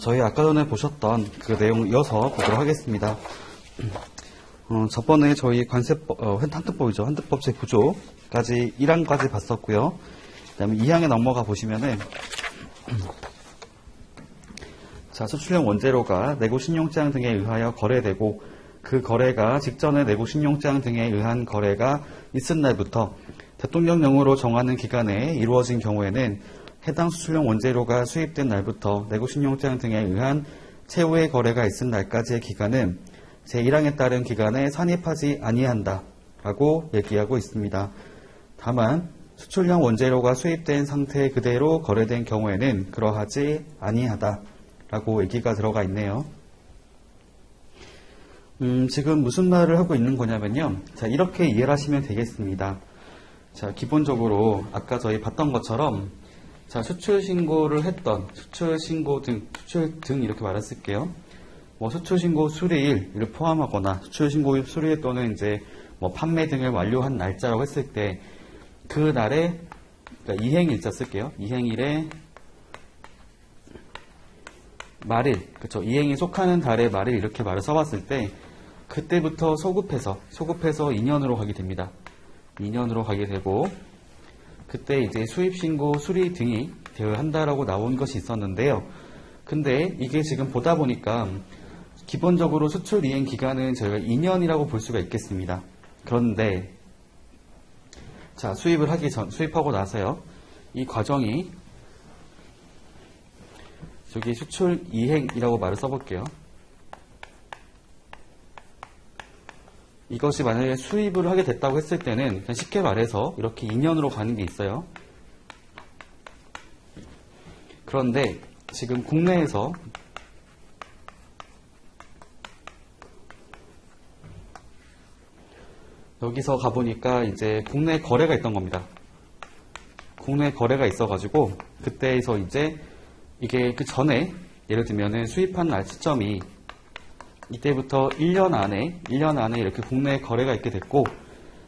저희 아까 전에 보셨던 그 내용 이어서 보도록 하겠습니다. 저번에 저희 관세법, 한특법이죠. 한특법 제9조까지 1항까지 봤었고요. 그 다음에 2항에 넘어가 보시면은, 자, 수출용 원재료가 내고신용장 등에 의하여 거래되고, 그 거래가 직전에 내고신용장 등에 의한 거래가 있은 날부터 대통령령으로 정하는 기간에 이루어진 경우에는 해당 수출용 원재료가 수입된 날부터 내고신용장 등에 의한 최후의 거래가 있은 날까지의 기간은 제1항에 따른 기간에 산입하지 아니한다 라고 얘기하고 있습니다. 다만 수출용 원재료가 수입된 상태 그대로 거래된 경우에는 그러하지 아니하다 라고 얘기가 들어가 있네요. 지금 무슨 말을 하고 있는 거냐면요. 자, 이렇게 이해를 하시면 되겠습니다. 자, 기본적으로 아까 저희 봤던 것처럼 자, 수출신고를 했던 수출신고 등 이렇게 말을 쓸게요. 뭐 수출신고 수리일을 포함하거나 수출신고 수리일 또는 이제 뭐 판매 등을 완료한 날짜라고 했을 때 그 날에 그러니까 이행일자 쓸게요. 이행일의 말일, 그렇죠. 이행이 속하는 달의 말일 이렇게 말을 써봤을 때 그때부터 소급해서 2년으로 가게 됩니다. 2년으로 가게 되고 그때 이제 수입신고 수리 등이 되어야 한다라고 나온 것이 있었는데요. 근데 이게 지금 보다 보니까 기본적으로 수출 이행 기간은 저희가 2년이라고 볼 수가 있겠습니다. 그런데 자, 수입하고 나서요. 이 과정이 저기 수출 이행이라고 말을 써볼게요. 이것이 만약에 수입을 하게 됐다고 했을 때는 그냥 쉽게 말해서 이렇게 2년으로 가는 게 있어요. 그런데 지금 국내에서 여기서 가보니까 이제 국내 거래가 있던 겁니다. 국내 거래가 있어가지고 그때에서 이제 이게 그 전에 예를 들면은 수입한 날 시점이 이때부터 1년 안에 이렇게 국내 거래가 있게 됐고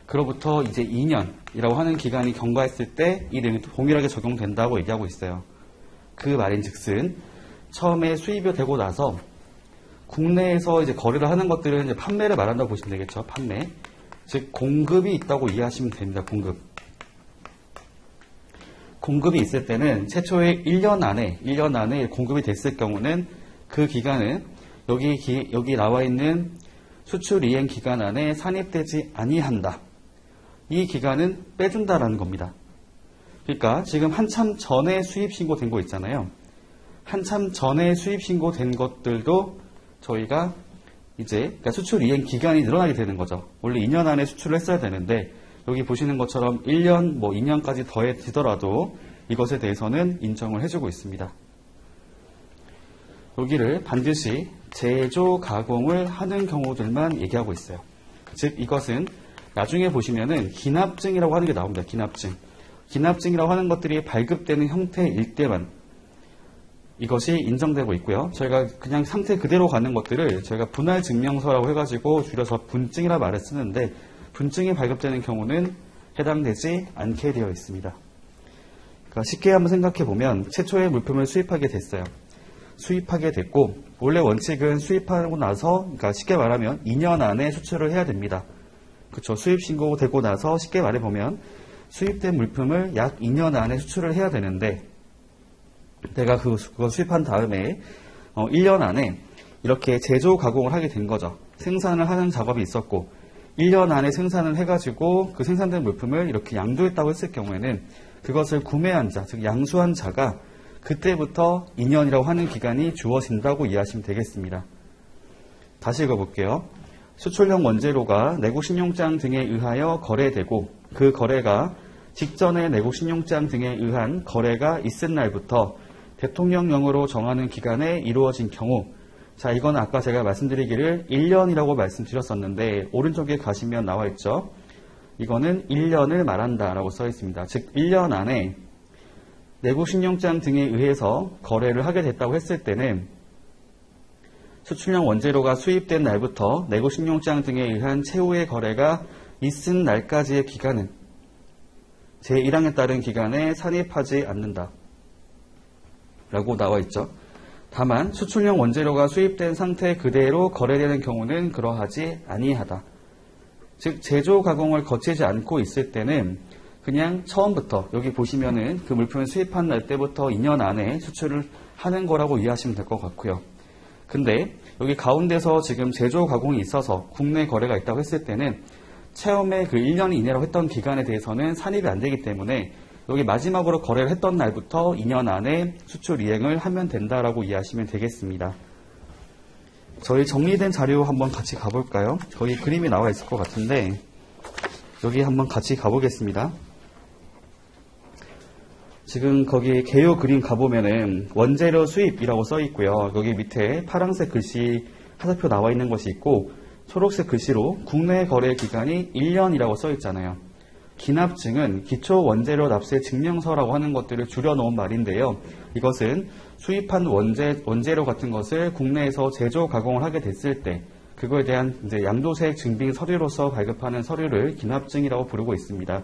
그로부터 이제 2년이라고 하는 기간이 경과했을 때 이 내용이 동일하게 적용된다고 얘기하고 있어요. 그 말인즉슨 처음에 수입이 되고 나서 국내에서 이제 거래를 하는 것들은 이제 판매를 말한다고 보시면 되겠죠. 판매. 즉 공급이 있다고 이해하시면 됩니다. 공급이 있을 때는 최초의 1년 안에 공급이 됐을 경우는 그 기간은 여기 나와 있는 수출 이행 기간 안에 산입되지 아니한다. 이 기간은 빼준다라는 겁니다. 그러니까 지금 한참 전에 수입 신고된 거 있잖아요. 한참 전에 수입 신고된 것들도 저희가 이제 그러니까 수출 이행 기간이 늘어나게 되는 거죠. 원래 2년 안에 수출을 했어야 되는데 여기 보시는 것처럼 1년, 2년까지 더해지더라도 이것에 대해서는 인정을 해주고 있습니다. 여기를 반드시 제조, 가공을 하는 경우들만 얘기하고 있어요. 즉 이것은 나중에 보시면은 기납증이라고 하는 게 나옵니다. 기납증이라고 하는 것들이 발급되는 형태일 때만 이것이 인정되고 있고요. 저희가 그냥 상태 그대로 가는 것들을 저희가 분할증명서라고 해가지고 줄여서 분증이라 말을 쓰는데 분증이 발급되는 경우는 해당되지 않게 되어 있습니다. 그러니까 쉽게 한번 생각해 보면 최초의 물품을 수입하게 됐어요. 수입하게 됐고 원래 원칙은 수입하고 나서 그러니까 쉽게 말하면 2년 안에 수출을 해야 됩니다. 그렇죠. 수입 신고되고 나서 쉽게 말해 보면 수입된 물품을 약 2년 안에 수출을 해야 되는데 내가 그거 수입한 다음에 1년 안에 이렇게 제조 가공을 하게 된 거죠. 생산을 하는 작업이 있었고 1년 안에 생산을 해가지고 그 생산된 물품을 이렇게 양도했다고 했을 경우에는 그것을 구매한 자, 즉 양수한 자가 그때부터 2년이라고 하는 기간이 주어진다고 이해하시면 되겠습니다. 다시 읽어볼게요. 수출용 원재료가 내고신용장 등에 의하여 거래되고 그 거래가 직전에 내고신용장 등에 의한 거래가 있은 날부터 대통령령으로 정하는 기간에 이루어진 경우 자 이건 아까 제가 말씀드리기를 1년이라고 말씀드렸었는데 오른쪽에 가시면 나와 있죠. 이거는 1년을 말한다 라고 써 있습니다. 즉 1년 안에 내고신용장 등에 의해서 거래를 하게 됐다고 했을 때는 수출용 원재료가 수입된 날부터 내고신용장 등에 의한 최후의 거래가 있은 날까지의 기간은 제1항에 따른 기간에 산입하지 않는다 라고 나와 있죠. 다만 수출용 원재료가 수입된 상태 그대로 거래되는 경우는 그러하지 아니하다. 즉 제조 가공을 거치지 않고 있을 때는 그냥 처음부터 여기 보시면은 그 물품을 수입한 날 때부터 2년 안에 수출을 하는 거라고 이해하시면 될 것 같고요. 근데 여기 가운데서 지금 제조 가공이 있어서 국내 거래가 있다고 했을 때는 처음에 그 1년 이내라고 했던 기간에 대해서는 산입이 안 되기 때문에 여기 마지막으로 거래를 했던 날부터 2년 안에 수출 이행을 하면 된다라고 이해하시면 되겠습니다. 저희 정리된 자료 한번 같이 가볼까요? 거기 그림이 나와 있을 것 같은데 여기 한번 같이 가보겠습니다. 지금 거기 개요 그림 가보면은 원재료 수입이라고 써 있고요. 여기 밑에 파란색 글씨 하사표 나와 있는 것이 있고 초록색 글씨로 국내 거래 기간이 1년이라고 써 있잖아요. 기납증은 기초 원재료 납세 증명서라고 하는 것들을 줄여놓은 말인데요. 이것은 수입한 원재료 같은 것을 국내에서 제조 가공을 하게 됐을 때 그거에 대한 이제 양도세액 증빙 서류로서 발급하는 서류를 기납증이라고 부르고 있습니다.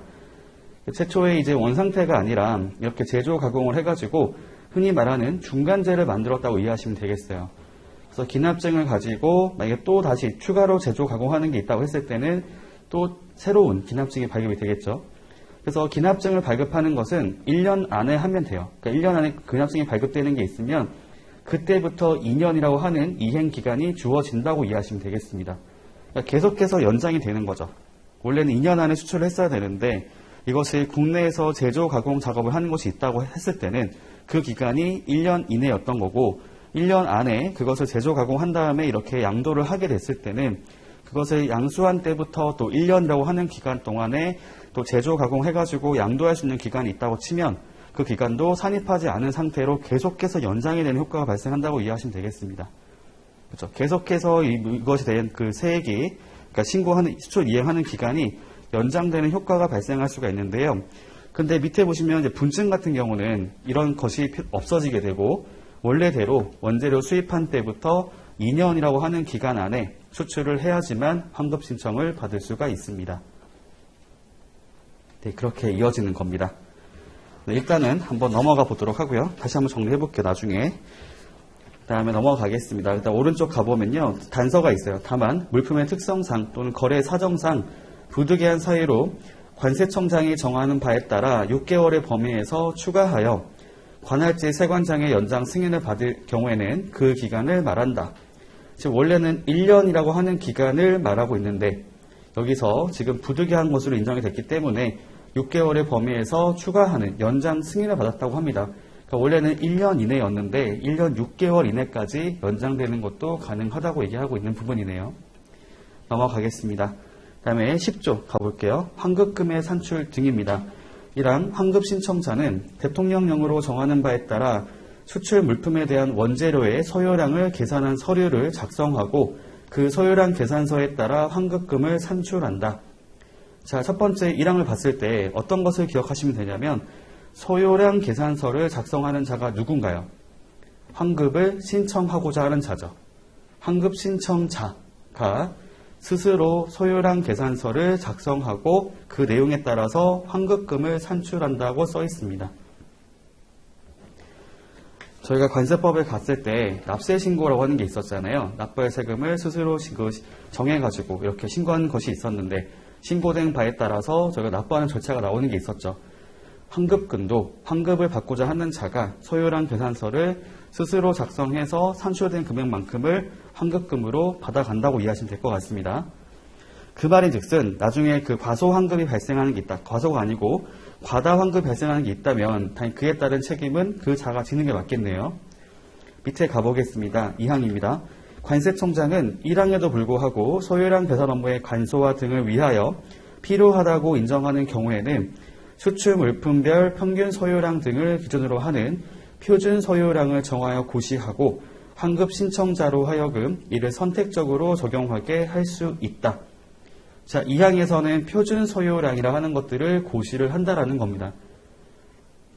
최초에 이제 원상태가 아니라 이렇게 제조 가공을 해가지고 흔히 말하는 중간재를 만들었다고 이해하시면 되겠어요. 그래서 기납증을 가지고 만약에 또 다시 추가로 제조 가공하는 게 있다고 했을 때는 또 새로운 기납증이 발급이 되겠죠. 그래서 기납증을 발급하는 것은 1년 안에 하면 돼요. 그러니까 1년 안에 기납증이 발급되는 게 있으면 그때부터 2년이라고 하는 이행 기간이 주어진다고 이해하시면 되겠습니다. 그러니까 계속해서 연장이 되는 거죠. 원래는 2년 안에 수출을 했어야 되는데 이것을 국내에서 제조 가공 작업을 하는 것이 있다고 했을 때는 그 기간이 1년 이내였던 거고 1년 안에 그것을 제조 가공한 다음에 이렇게 양도를 하게 됐을 때는 그것을 양수한 때부터 또 1년이라고 하는 기간 동안에 또 제조 가공해가지고 양도할 수 있는 기간이 있다고 치면 그 기간도 산입하지 않은 상태로 계속해서 연장이 되는 효과가 발생한다고 이해하시면 되겠습니다. 그렇죠. 계속해서 이것에 대한 그 세액이 그러니까 신고하는 수출 이행하는 기간이 연장되는 효과가 발생할 수가 있는데요. 근데 밑에 보시면 이제 분증 같은 경우는 이런 것이 없어지게 되고 원래대로 원재료 수입한 때부터 2년이라고 하는 기간 안에 수출을 해야지만 환급 신청을 받을 수가 있습니다. 네, 그렇게 이어지는 겁니다. 네, 일단은 한번 넘어가 보도록 하고요. 다시 한번 정리해 볼게요. 나중에. 다음에 넘어가겠습니다. 일단 오른쪽 가보면요. 단서가 있어요. 다만 물품의 특성상 또는 거래 사정상 부득이한 사유로 관세청장이 정하는 바에 따라 6개월의 범위에서 추가하여 관할지 세관장의 연장 승인을 받을 경우에는 그 기간을 말한다. 즉 원래는 1년이라고 하는 기간을 말하고 있는데 여기서 지금 부득이한 것으로 인정이 됐기 때문에 6개월의 범위에서 추가하는 연장 승인을 받았다고 합니다. 그러니까 원래는 1년 이내였는데 1년 6개월 이내까지 연장되는 것도 가능하다고 얘기하고 있는 부분이네요. 넘어가겠습니다. 그 다음에 10조 가볼게요. 환급금의 산출 등입니다. 이란 환급 신청자는 대통령령으로 정하는 바에 따라 수출 물품에 대한 원재료의 소요량을 계산한 서류를 작성하고 그 소요량 계산서에 따라 환급금을 산출한다. 자, 첫 번째 1항을 봤을 때 어떤 것을 기억하시면 되냐면 소요량 계산서를 작성하는 자가 누군가요? 환급을 신청하고자 하는 자죠. 환급 신청자가 스스로 소요량 계산서를 작성하고 그 내용에 따라서 환급금을 산출한다고 써 있습니다. 저희가 관세법에 갔을 때 납세 신고라고 하는 게 있었잖아요. 납부할 세금을 스스로 정해가지고 이렇게 신고하는 것이 있었는데 신고된 바에 따라서 저희가 납부하는 절차가 나오는 게 있었죠. 환급금도 환급을 받고자 하는 자가 소요량 계산서를 스스로 작성해서 산출된 금액만큼을 환급금으로 받아간다고 이해하시면 될 것 같습니다. 그 말인즉슨 나중에 그 과소 환급이 발생하는 게 있다. 과소가 아니고 과다 환급이 발생하는 게 있다면 당연히 그에 따른 책임은 그 자가 지는 게 맞겠네요. 밑에 가보겠습니다. 2항입니다. 관세청장은 1항에도 불구하고 소요량 계산 업무의 간소화 등을 위하여 필요하다고 인정하는 경우에는 수출 물품별 평균 소요량 등을 기준으로 하는 표준 소요량을 정하여 고시하고 환급 신청자로 하여금 이를 선택적으로 적용하게 할 수 있다. 자, 2항에서는 표준 소요량이라 하는 것들을 고시를 한다라는 겁니다.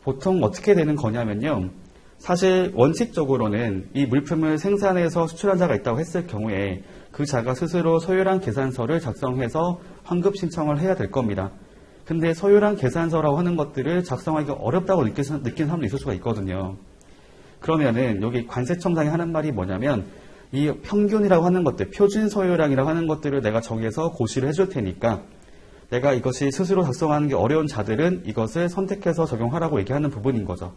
보통 어떻게 되는 거냐면요. 사실 원칙적으로는 이 물품을 생산해서 수출한 자가 있다고 했을 경우에 그 자가 스스로 소요량 계산서를 작성해서 환급 신청을 해야 될 겁니다. 근데 소요량 계산서라고 하는 것들을 작성하기가 어렵다고 느낀 사람도 있을 수가 있거든요. 그러면은 여기 관세청장이 하는 말이 뭐냐면 이 평균이라고 하는 것들, 표준 소요량이라고 하는 것들을 내가 정해서 고시를 해줄 테니까 내가 이것이 스스로 작성하는 게 어려운 자들은 이것을 선택해서 적용하라고 얘기하는 부분인 거죠.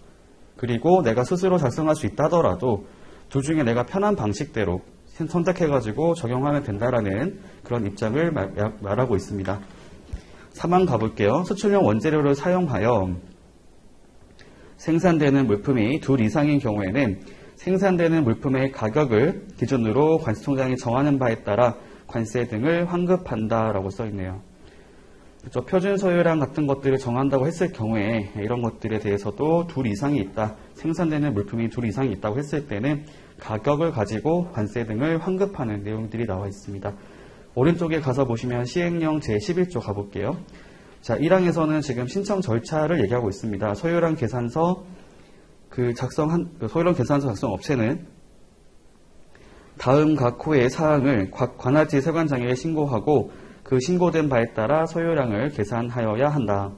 그리고 내가 스스로 작성할 수 있다 하더라도 둘 중에 내가 편한 방식대로 선택해가지고 적용하면 된다라는 그런 입장을 말하고 있습니다. 3번 가볼게요. 수출용 원재료를 사용하여 생산되는 물품이 둘 이상인 경우에는 생산되는 물품의 가격을 기준으로 관세청장이 정하는 바에 따라 관세 등을 환급한다라고 써있네요. 그렇죠. 표준 소요량 같은 것들을 정한다고 했을 경우에 이런 것들에 대해서도 둘 이상이 있다. 생산되는 물품이 둘 이상이 있다고 했을 때는 가격을 가지고 관세 등을 환급하는 내용들이 나와 있습니다. 오른쪽에 가서 보시면 시행령 제11조 가볼게요. 자, 1항에서는 지금 신청 절차를 얘기하고 있습니다. 소요량 계산서 소요량 계산서 작성 업체는 다음 각 호의 사항을 관할지 세관장에게 신고하고 그 신고된 바에 따라 소요량을 계산하여야 한다.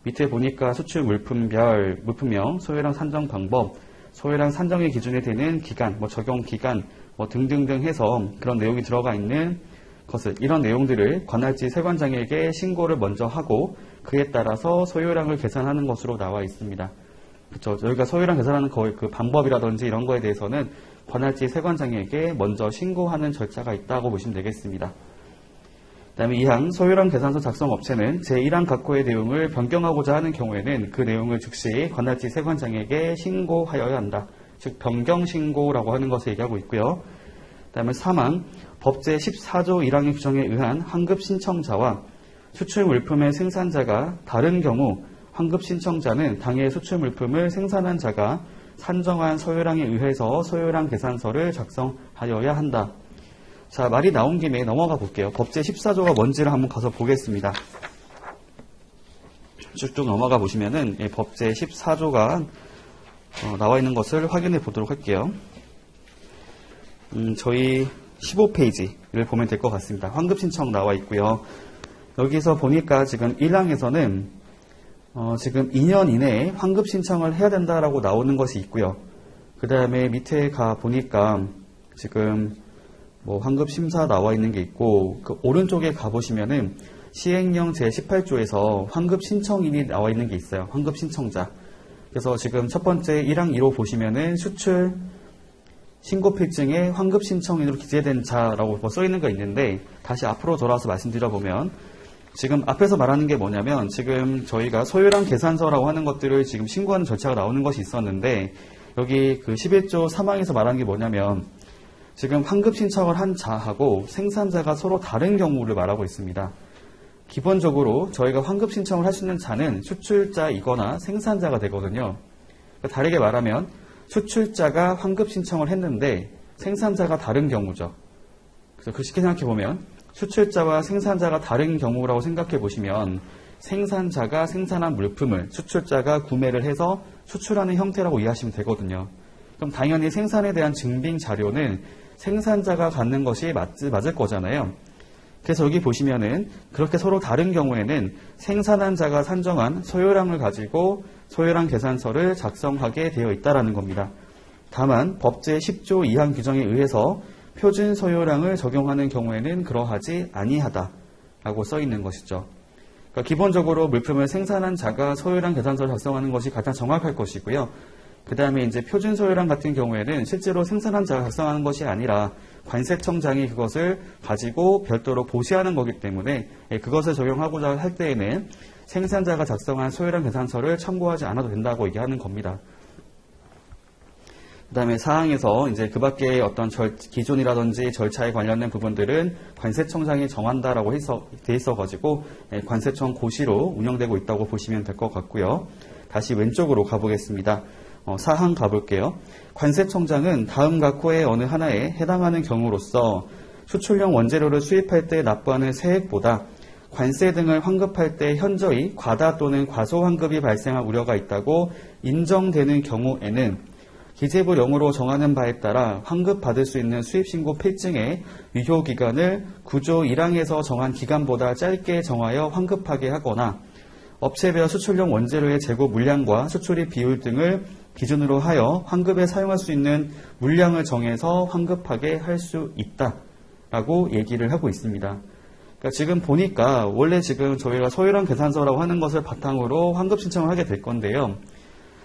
밑에 보니까 수출 물품별, 물품명, 소요량 산정 방법, 소요량 산정의 기준이 되는 기간, 적용 기간, 등등등 해서 그런 내용이 들어가 있는 것을, 이런 내용들을 관할지 세관장에게 신고를 먼저 하고 그에 따라서 소요량을 계산하는 것으로 나와 있습니다. 그렇죠. 저희가 소요량 계산하는 그 방법이라든지 이런 거에 대해서는 관할지 세관장에게 먼저 신고하는 절차가 있다고 보시면 되겠습니다. 그 다음에 2항 소요량 계산서 작성 업체는 제1항 각호의 내용을 변경하고자 하는 경우에는 그 내용을 즉시 관할지 세관장에게 신고하여야 한다. 즉 변경 신고라고 하는 것을 얘기하고 있고요. 그 다음에 3항 법제 14조 1항의 규정에 의한 환급 신청자와 수출 물품의 생산자가 다른 경우 환급 신청자는 당해 수출 물품을 생산한 자가 산정한 소요량에 의해서 소요량 계산서를 작성하여야 한다. 자, 말이 나온 김에 넘어가 볼게요. 법제 14조가 뭔지를 한번 가서 보겠습니다. 쭉쭉 넘어가 보시면은 법제 14조가 나와 있는 것을 확인해 보도록 할게요. 저희 15페이지를 보면 될 것 같습니다. 환급 신청 나와 있고요. 여기서 보니까 지금 1항에서는 지금 2년 이내에 환급 신청을 해야 된다라고 나오는 것이 있고요. 그 다음에 밑에 가 보니까 지금 환급 심사 나와 있는 게 있고, 그 오른쪽에 가보시면은 시행령 제18조에서 환급 신청인이 나와 있는 게 있어요. 환급 신청자. 그래서 지금 첫 번째 1항 1호 보시면은 수출 신고 필증에 환급 신청인으로 기재된 자라고 써 있는 거 있는데, 다시 앞으로 돌아와서 말씀드려보면 지금 앞에서 말하는 게 뭐냐면 지금 저희가 소요량 계산서라고 하는 것들을 지금 신고하는 절차가 나오는 것이 있었는데, 여기 그 11조 3항에서 말하는 게 뭐냐면 지금 환급 신청을 한 자하고 생산자가 서로 다른 경우를 말하고 있습니다. 기본적으로 저희가 환급 신청을 할 수 있는 자는 수출자이거나 생산자가 되거든요. 다르게 말하면 수출자가 환급 신청을 했는데 생산자가 다른 경우죠. 그래서 쉽게 생각해보면 수출자와 생산자가 다른 경우라고 생각해 보시면 생산자가 생산한 물품을 수출자가 구매를 해서 수출하는 형태라고 이해하시면 되거든요. 그럼 당연히 생산에 대한 증빙 자료는 생산자가 갖는 것이 맞을 거잖아요. 그래서 여기 보시면은 그렇게 서로 다른 경우에는 생산한 자가 산정한 소요량을 가지고 소요량 계산서를 작성하게 되어 있다는 겁니다. 다만 법제 10조 2항 규정에 의해서 표준 소요량을 적용하는 경우에는 그러하지 아니하다라고 써 있는 것이죠. 그러니까 기본적으로 물품을 생산한 자가 소요량 계산서를 작성하는 것이 가장 정확할 것이고요. 그 다음에 이제 표준 소요량 같은 경우에는 실제로 생산한 자가 작성하는 것이 아니라 관세청장이 그것을 가지고 별도로 보시하는 거기 때문에 그것을 적용하고자 할 때에는 생산자가 작성한 소요량 계산서를 참고하지 않아도 된다고 얘기하는 겁니다. 그 다음에 사항에서 이제 그 밖에 어떤 기준이라든지 절차에 관련된 부분들은 관세청장이 정한다라고 돼 있어가지고 관세청 고시로 운영되고 있다고 보시면 될 것 같고요. 다시 왼쪽으로 가보겠습니다. 사항 가볼게요. 관세청장은 다음 각 호의 어느 하나에 해당하는 경우로서 수출용 원재료를 수입할 때 납부하는 세액보다 관세 등을 환급할 때 현저히 과다 또는 과소 환급이 발생할 우려가 있다고 인정되는 경우에는 기재부령으로 정하는 바에 따라 환급받을 수 있는 수입신고 필증의 유효기간을 9조 1항에서 정한 기간보다 짧게 정하여 환급하게 하거나 업체별 수출용 원재료의 재고 물량과 수출입 비율 등을 기준으로 하여 환급에 사용할 수 있는 물량을 정해서 환급하게 할 수 있다라고 얘기를 하고 있습니다. 그러니까 지금 보니까 원래 지금 저희가 소요량 계산서라고 하는 것을 바탕으로 환급 신청을 하게 될 건데요.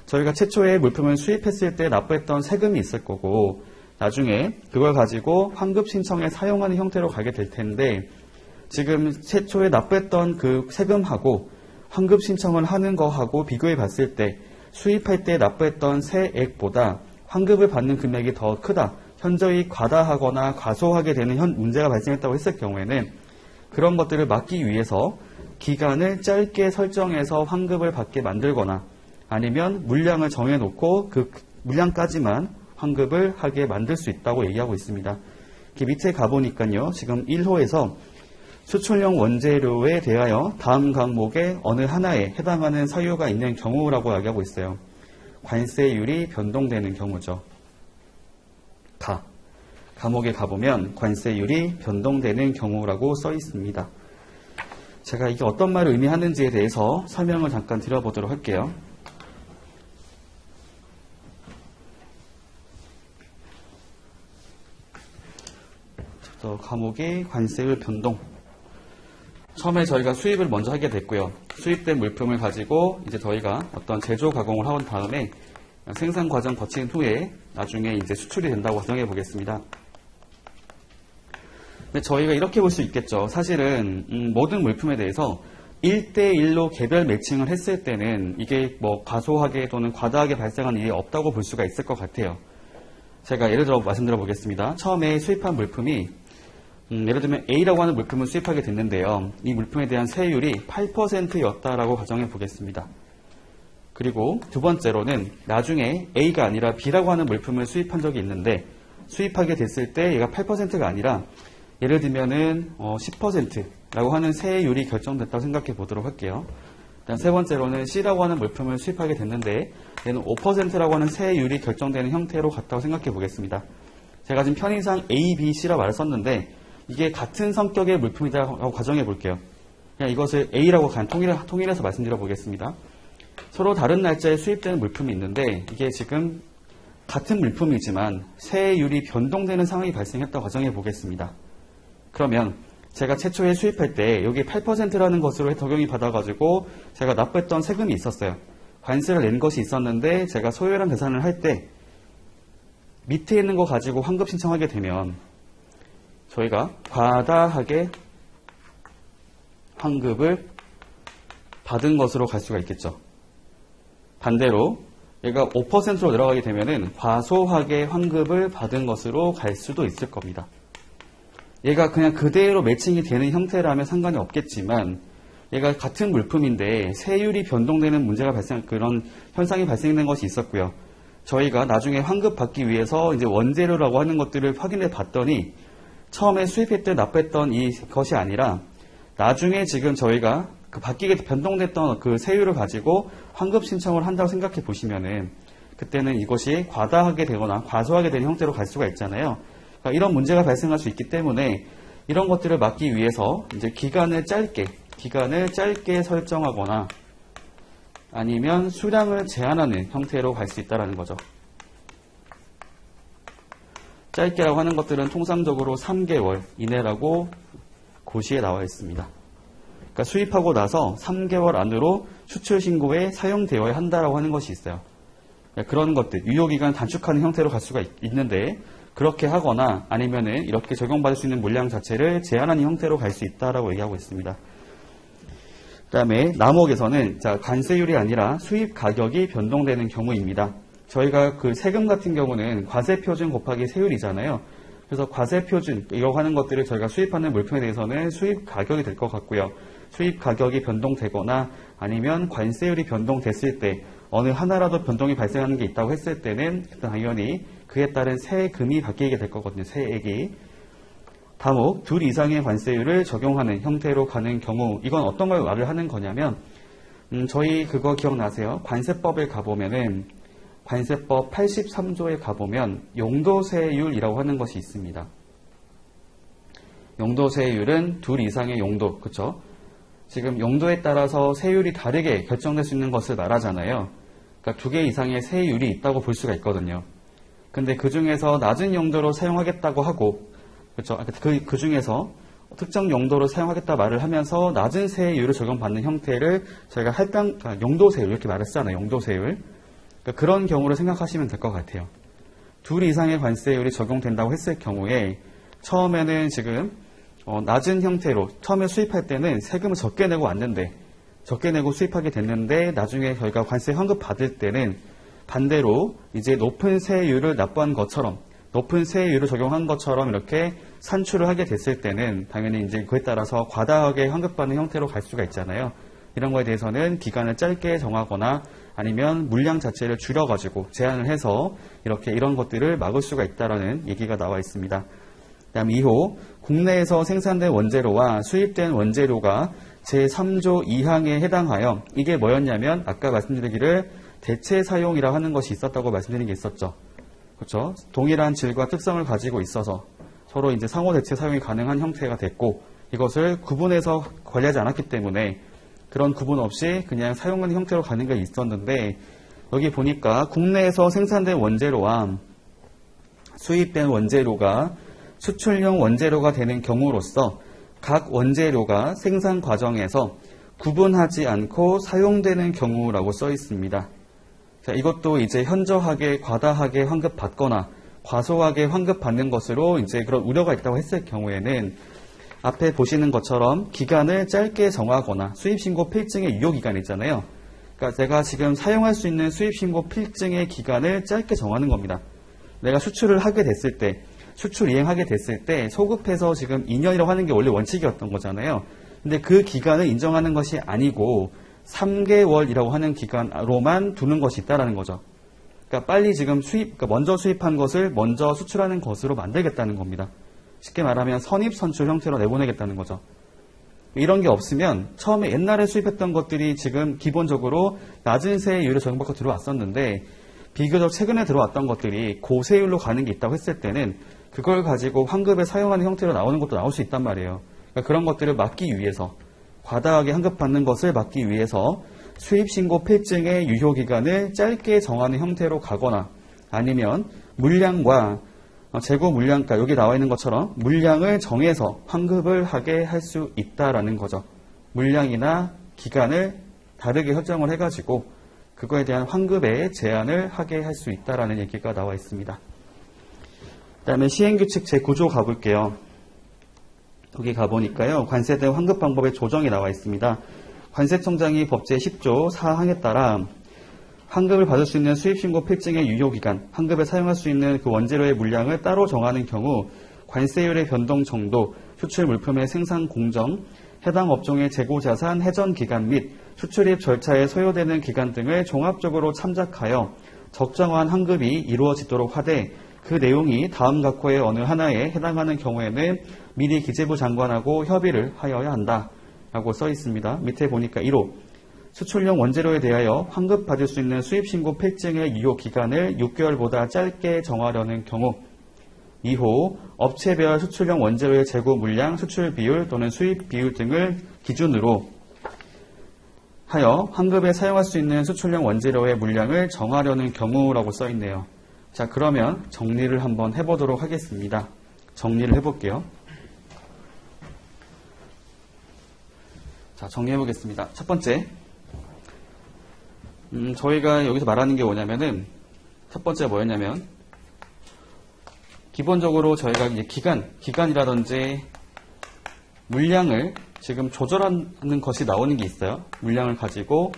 저희가 최초에 물품을 수입했을 때 납부했던 세금이 있을 거고 나중에 그걸 가지고 환급 신청에 사용하는 형태로 가게 될 텐데 지금 최초에 납부했던 그 세금하고 환급 신청을 하는 거하고 비교해 봤을 때 수입할 때 납부했던 세액보다 환급을 받는 금액이 더 크다. 현저히 과다하거나 과소하게 되는 문제가 발생했다고 했을 경우에는 그런 것들을 막기 위해서 기간을 짧게 설정해서 환급을 받게 만들거나 아니면 물량을 정해놓고 그 물량까지만 환급을 하게 만들 수 있다고 얘기하고 있습니다. 밑에 가보니까요. 지금 1호에서 수출용 원재료에 대하여 다음 항목의 어느 하나에 해당하는 사유가 있는 경우라고 이야기하고 있어요. 관세율이 변동되는 경우죠. 감옥에 가보면 관세율이 변동되는 경우라고 써 있습니다. 제가 이게 어떤 말을 의미하는지에 대해서 설명을 잠깐 드려보도록 할게요. 감옥의 관세율 변동. 처음에 저희가 수입을 먼저 하게 됐고요. 수입된 물품을 가지고 이제 저희가 어떤 제조 가공을 한 다음에 생산 과정 거친 후에 나중에 이제 수출이 된다고 가정해 보겠습니다. 근데 저희가 이렇게 볼 수 있겠죠. 사실은 모든 물품에 대해서 1대1로 개별 매칭을 했을 때는 이게 뭐 과소하게 또는 과다하게 발생하는 일이 없다고 볼 수가 있을 것 같아요. 제가 예를 들어 말씀드려 보겠습니다. 처음에 수입한 물품이 예를 들면 A라고 하는 물품을 수입하게 됐는데요. 이 물품에 대한 세율이 8%였다라고 가정해 보겠습니다. 그리고 두 번째로는 나중에 A가 아니라 B라고 하는 물품을 수입한 적이 있는데 수입하게 됐을 때 얘가 8%가 아니라 예를 들면은 10%라고 하는 세율이 결정됐다고 생각해 보도록 할게요. 일단 세 번째로는 C라고 하는 물품을 수입하게 됐는데 얘는 5%라고 하는 세율이 결정되는 형태로 갔다고 생각해 보겠습니다. 제가 지금 편의상 A, B, C라 말을 썼는데 이게 같은 성격의 물품이라고 가정해 볼게요. 그냥 이것을 A라고 그냥 통일해서 말씀드려 보겠습니다. 서로 다른 날짜에 수입되는 물품이 있는데 이게 지금 같은 물품이지만 세율이 변동되는 상황이 발생했다고 가정해 보겠습니다. 그러면 제가 최초에 수입할 때 여기 8%라는 것으로 적용이 받아가지고 제가 납부했던 세금이 있었어요. 관세를 낸 것이 있었는데 제가 소요량 계산을 할 때 밑에 있는 거 가지고 환급 신청하게 되면 저희가 과다하게 환급을 받은 것으로 갈 수가 있겠죠. 반대로 얘가 5%로 내려가게 되면은 과소하게 환급을 받은 것으로 갈 수도 있을 겁니다. 얘가 그냥 그대로 매칭이 되는 형태라면 상관이 없겠지만 얘가 같은 물품인데 세율이 변동되는 문제가 그런 현상이 발생된 것이 있었고요. 저희가 나중에 환급 받기 위해서 이제 원재료라고 하는 것들을 확인해 봤더니 처음에 수입할 때 납부했던 이것이 아니라 나중에 지금 저희가 그 바뀌게 변동됐던 그 세율을 가지고 환급 신청을 한다고 생각해 보시면은 그때는 이것이 과다하게 되거나 과소하게 되는 형태로 갈 수가 있잖아요. 그러니까 이런 문제가 발생할 수 있기 때문에 이런 것들을 막기 위해서 이제 기간을 짧게 설정하거나 아니면 수량을 제한하는 형태로 갈 수 있다는 거죠. 짧게라고 하는 것들은 통상적으로 3개월 이내라고 고시에 나와 있습니다. 그러니까 수입하고 나서 3개월 안으로 수출 신고에 사용되어야 한다라고 하는 것이 있어요. 그러니까 그런 것들, 유효기간 단축하는 형태로 갈 수가 있는데 그렇게 하거나 아니면은 이렇게 적용받을 수 있는 물량 자체를 제한하는 형태로 갈 수 있다라고 얘기하고 있습니다. 그 다음에 남옥에서는 관세율이 아니라 수입 가격이 변동되는 경우입니다. 저희가 그 세금 같은 경우는 과세표준 곱하기 세율이잖아요. 그래서 과세표준, 이거 하는 것들을 저희가 수입하는 물품에 대해서는 수입 가격이 될 것 같고요. 수입 가격이 변동되거나 아니면 관세율이 변동됐을 때 어느 하나라도 변동이 발생하는 게 있다고 했을 때는 당연히 그에 따른 세금이 바뀌게 될 거거든요. 세액이. 다목, 둘 이상의 관세율을 적용하는 형태로 가는 경우, 이건 어떤 걸 말을 하는 거냐면 저희 그거 기억나세요? 관세법에 가보면은 관세법 83조에 가보면 용도세율이라고 하는 것이 있습니다. 용도세율은 둘 이상의 용도, 그쵸? 지금 용도에 따라서 세율이 다르게 결정될 수 있는 것을 말하잖아요. 그러니까 2개 이상의 세율이 있다고 볼 수가 있거든요. 근데 그 중에서 낮은 용도로 사용하겠다고 하고, 그렇죠? 그 중에서 특정 용도로 사용하겠다 말을 하면서 낮은 세율을 적용받는 형태를 저희가 용도세율 이렇게 말했잖아요. 용도세율. 그러니까 그런 경우를 생각하시면 될 것 같아요. 2 이상의 관세율이 적용된다고 했을 경우에 처음에는 지금 낮은 형태로 처음에 수입할 때는 세금을 적게 내고 왔는데 적게 내고 수입하게 됐는데 나중에 저희가 관세 환급 받을 때는 반대로 이제 높은 세율을 납부한 것처럼 높은 세율을 적용한 것처럼 이렇게 산출을 하게 됐을 때는 당연히 이제 그에 따라서 과다하게 환급받는 형태로 갈 수가 있잖아요. 이런 거에 대해서는 기간을 짧게 정하거나 아니면 물량 자체를 줄여가지고 제한을 해서 이런 것들을 막을 수가 있다라는 얘기가 나와 있습니다. 다음 2호, 국내에서 생산된 원재료와 수입된 원재료가 제3조 2항에 해당하여 이게 뭐였냐면 아까 말씀드리기를 대체 사용이라 하는 것이 있었다고 말씀드린 게 있었죠. 그렇죠? 동일한 질과 특성을 가지고 있어서 서로 이제 상호 대체 사용이 가능한 형태가 됐고 이것을 구분해서 관리하지 않았기 때문에 그런 구분 없이 그냥 사용하는 형태로 가는 게 있었는데 여기 보니까 국내에서 생산된 원재료와 수입된 원재료가 수출용 원재료가 되는 경우로서 각 원재료가 생산 과정에서 구분하지 않고 사용되는 경우라고 써 있습니다. 자, 이것도 이제 현저하게 과다하게 환급받거나 과소하게 환급받는 것으로 이제 그런 우려가 있다고 했을 경우에는 앞에 보시는 것처럼 기간을 짧게 정하거나 수입신고 필증의 유효기간 있잖아요. 그러니까 제가 지금 사용할 수 있는 수입신고 필증의 기간을 짧게 정하는 겁니다. 내가 수출을 하게 됐을 때, 수출 이행하게 됐을 때 소급해서 지금 2년이라고 하는 게 원래 원칙이었던 거잖아요. 근데 그 기간을 인정하는 것이 아니고 3개월이라고 하는 기간으로만 두는 것이 있다라는 거죠. 그러니까 빨리 지금 그러니까 먼저 수입한 것을 먼저 수출하는 것으로 만들겠다는 겁니다. 쉽게 말하면 선입 선출 형태로 내보내겠다는 거죠. 이런 게 없으면 처음에 옛날에 수입했던 것들이 지금 기본적으로 낮은 세율을 적용받고 들어왔었는데 비교적 최근에 들어왔던 것들이 고세율로 가는 게 있다고 했을 때는 그걸 가지고 환급에 사용하는 형태로 나오는 것도 나올 수 있단 말이에요. 그러니까 그런 것들을 막기 위해서 과다하게 환급받는 것을 막기 위해서 수입신고 필증의 유효기간을 짧게 정하는 형태로 가거나 아니면 물량과 재고 물량가 여기 나와 있는 것처럼 물량을 정해서 환급을 하게 할 수 있다라는 거죠. 물량이나 기간을 다르게 설정을 해가지고 그거에 대한 환급의 제한을 하게 할 수 있다라는 얘기가 나와 있습니다. 그 다음에 시행규칙 제9조 가볼게요. 여기 가보니까요. 관세대 환급 방법의 조정이 나와 있습니다. 관세청장이 법제 10조 4항에 따라 환급을 받을 수 있는 수입신고 필증의 유효기간, 환급에 사용할 수 있는 그 원재료의 물량을 따로 정하는 경우 관세율의 변동 정도, 수출 물품의 생산 공정, 해당 업종의 재고자산 해전 기간 및 수출입 절차에 소요되는 기간 등을 종합적으로 참작하여 적정한 환급이 이루어지도록 하되 그 내용이 다음 각호의 어느 하나에 해당하는 경우에는 미리 기재부 장관하고 협의를 하여야 한다 라고 써 있습니다. 밑에 보니까 1호 수출용 원재료에 대하여 환급받을 수 있는 수입신고 필증의 유효기간을 6개월보다 짧게 정하려는 경우 2호 업체별 수출용 원재료의 재고 물량, 수출 비율 또는 수입 비율 등을 기준으로 하여 환급에 사용할 수 있는 수출용 원재료의 물량을 정하려는 경우라고 써 있네요. 자, 그러면 정리를 한번 해보도록 하겠습니다. 정리를 해볼게요. 자, 정리해보겠습니다. 첫 번째, 저희가 여기서 말하는 게 뭐냐면은, 첫 번째가 뭐였냐면, 기본적으로 저희가 이제 기간이라든지 물량을 지금 조절하는 것이 나오는 게 있어요. 물량을 가지고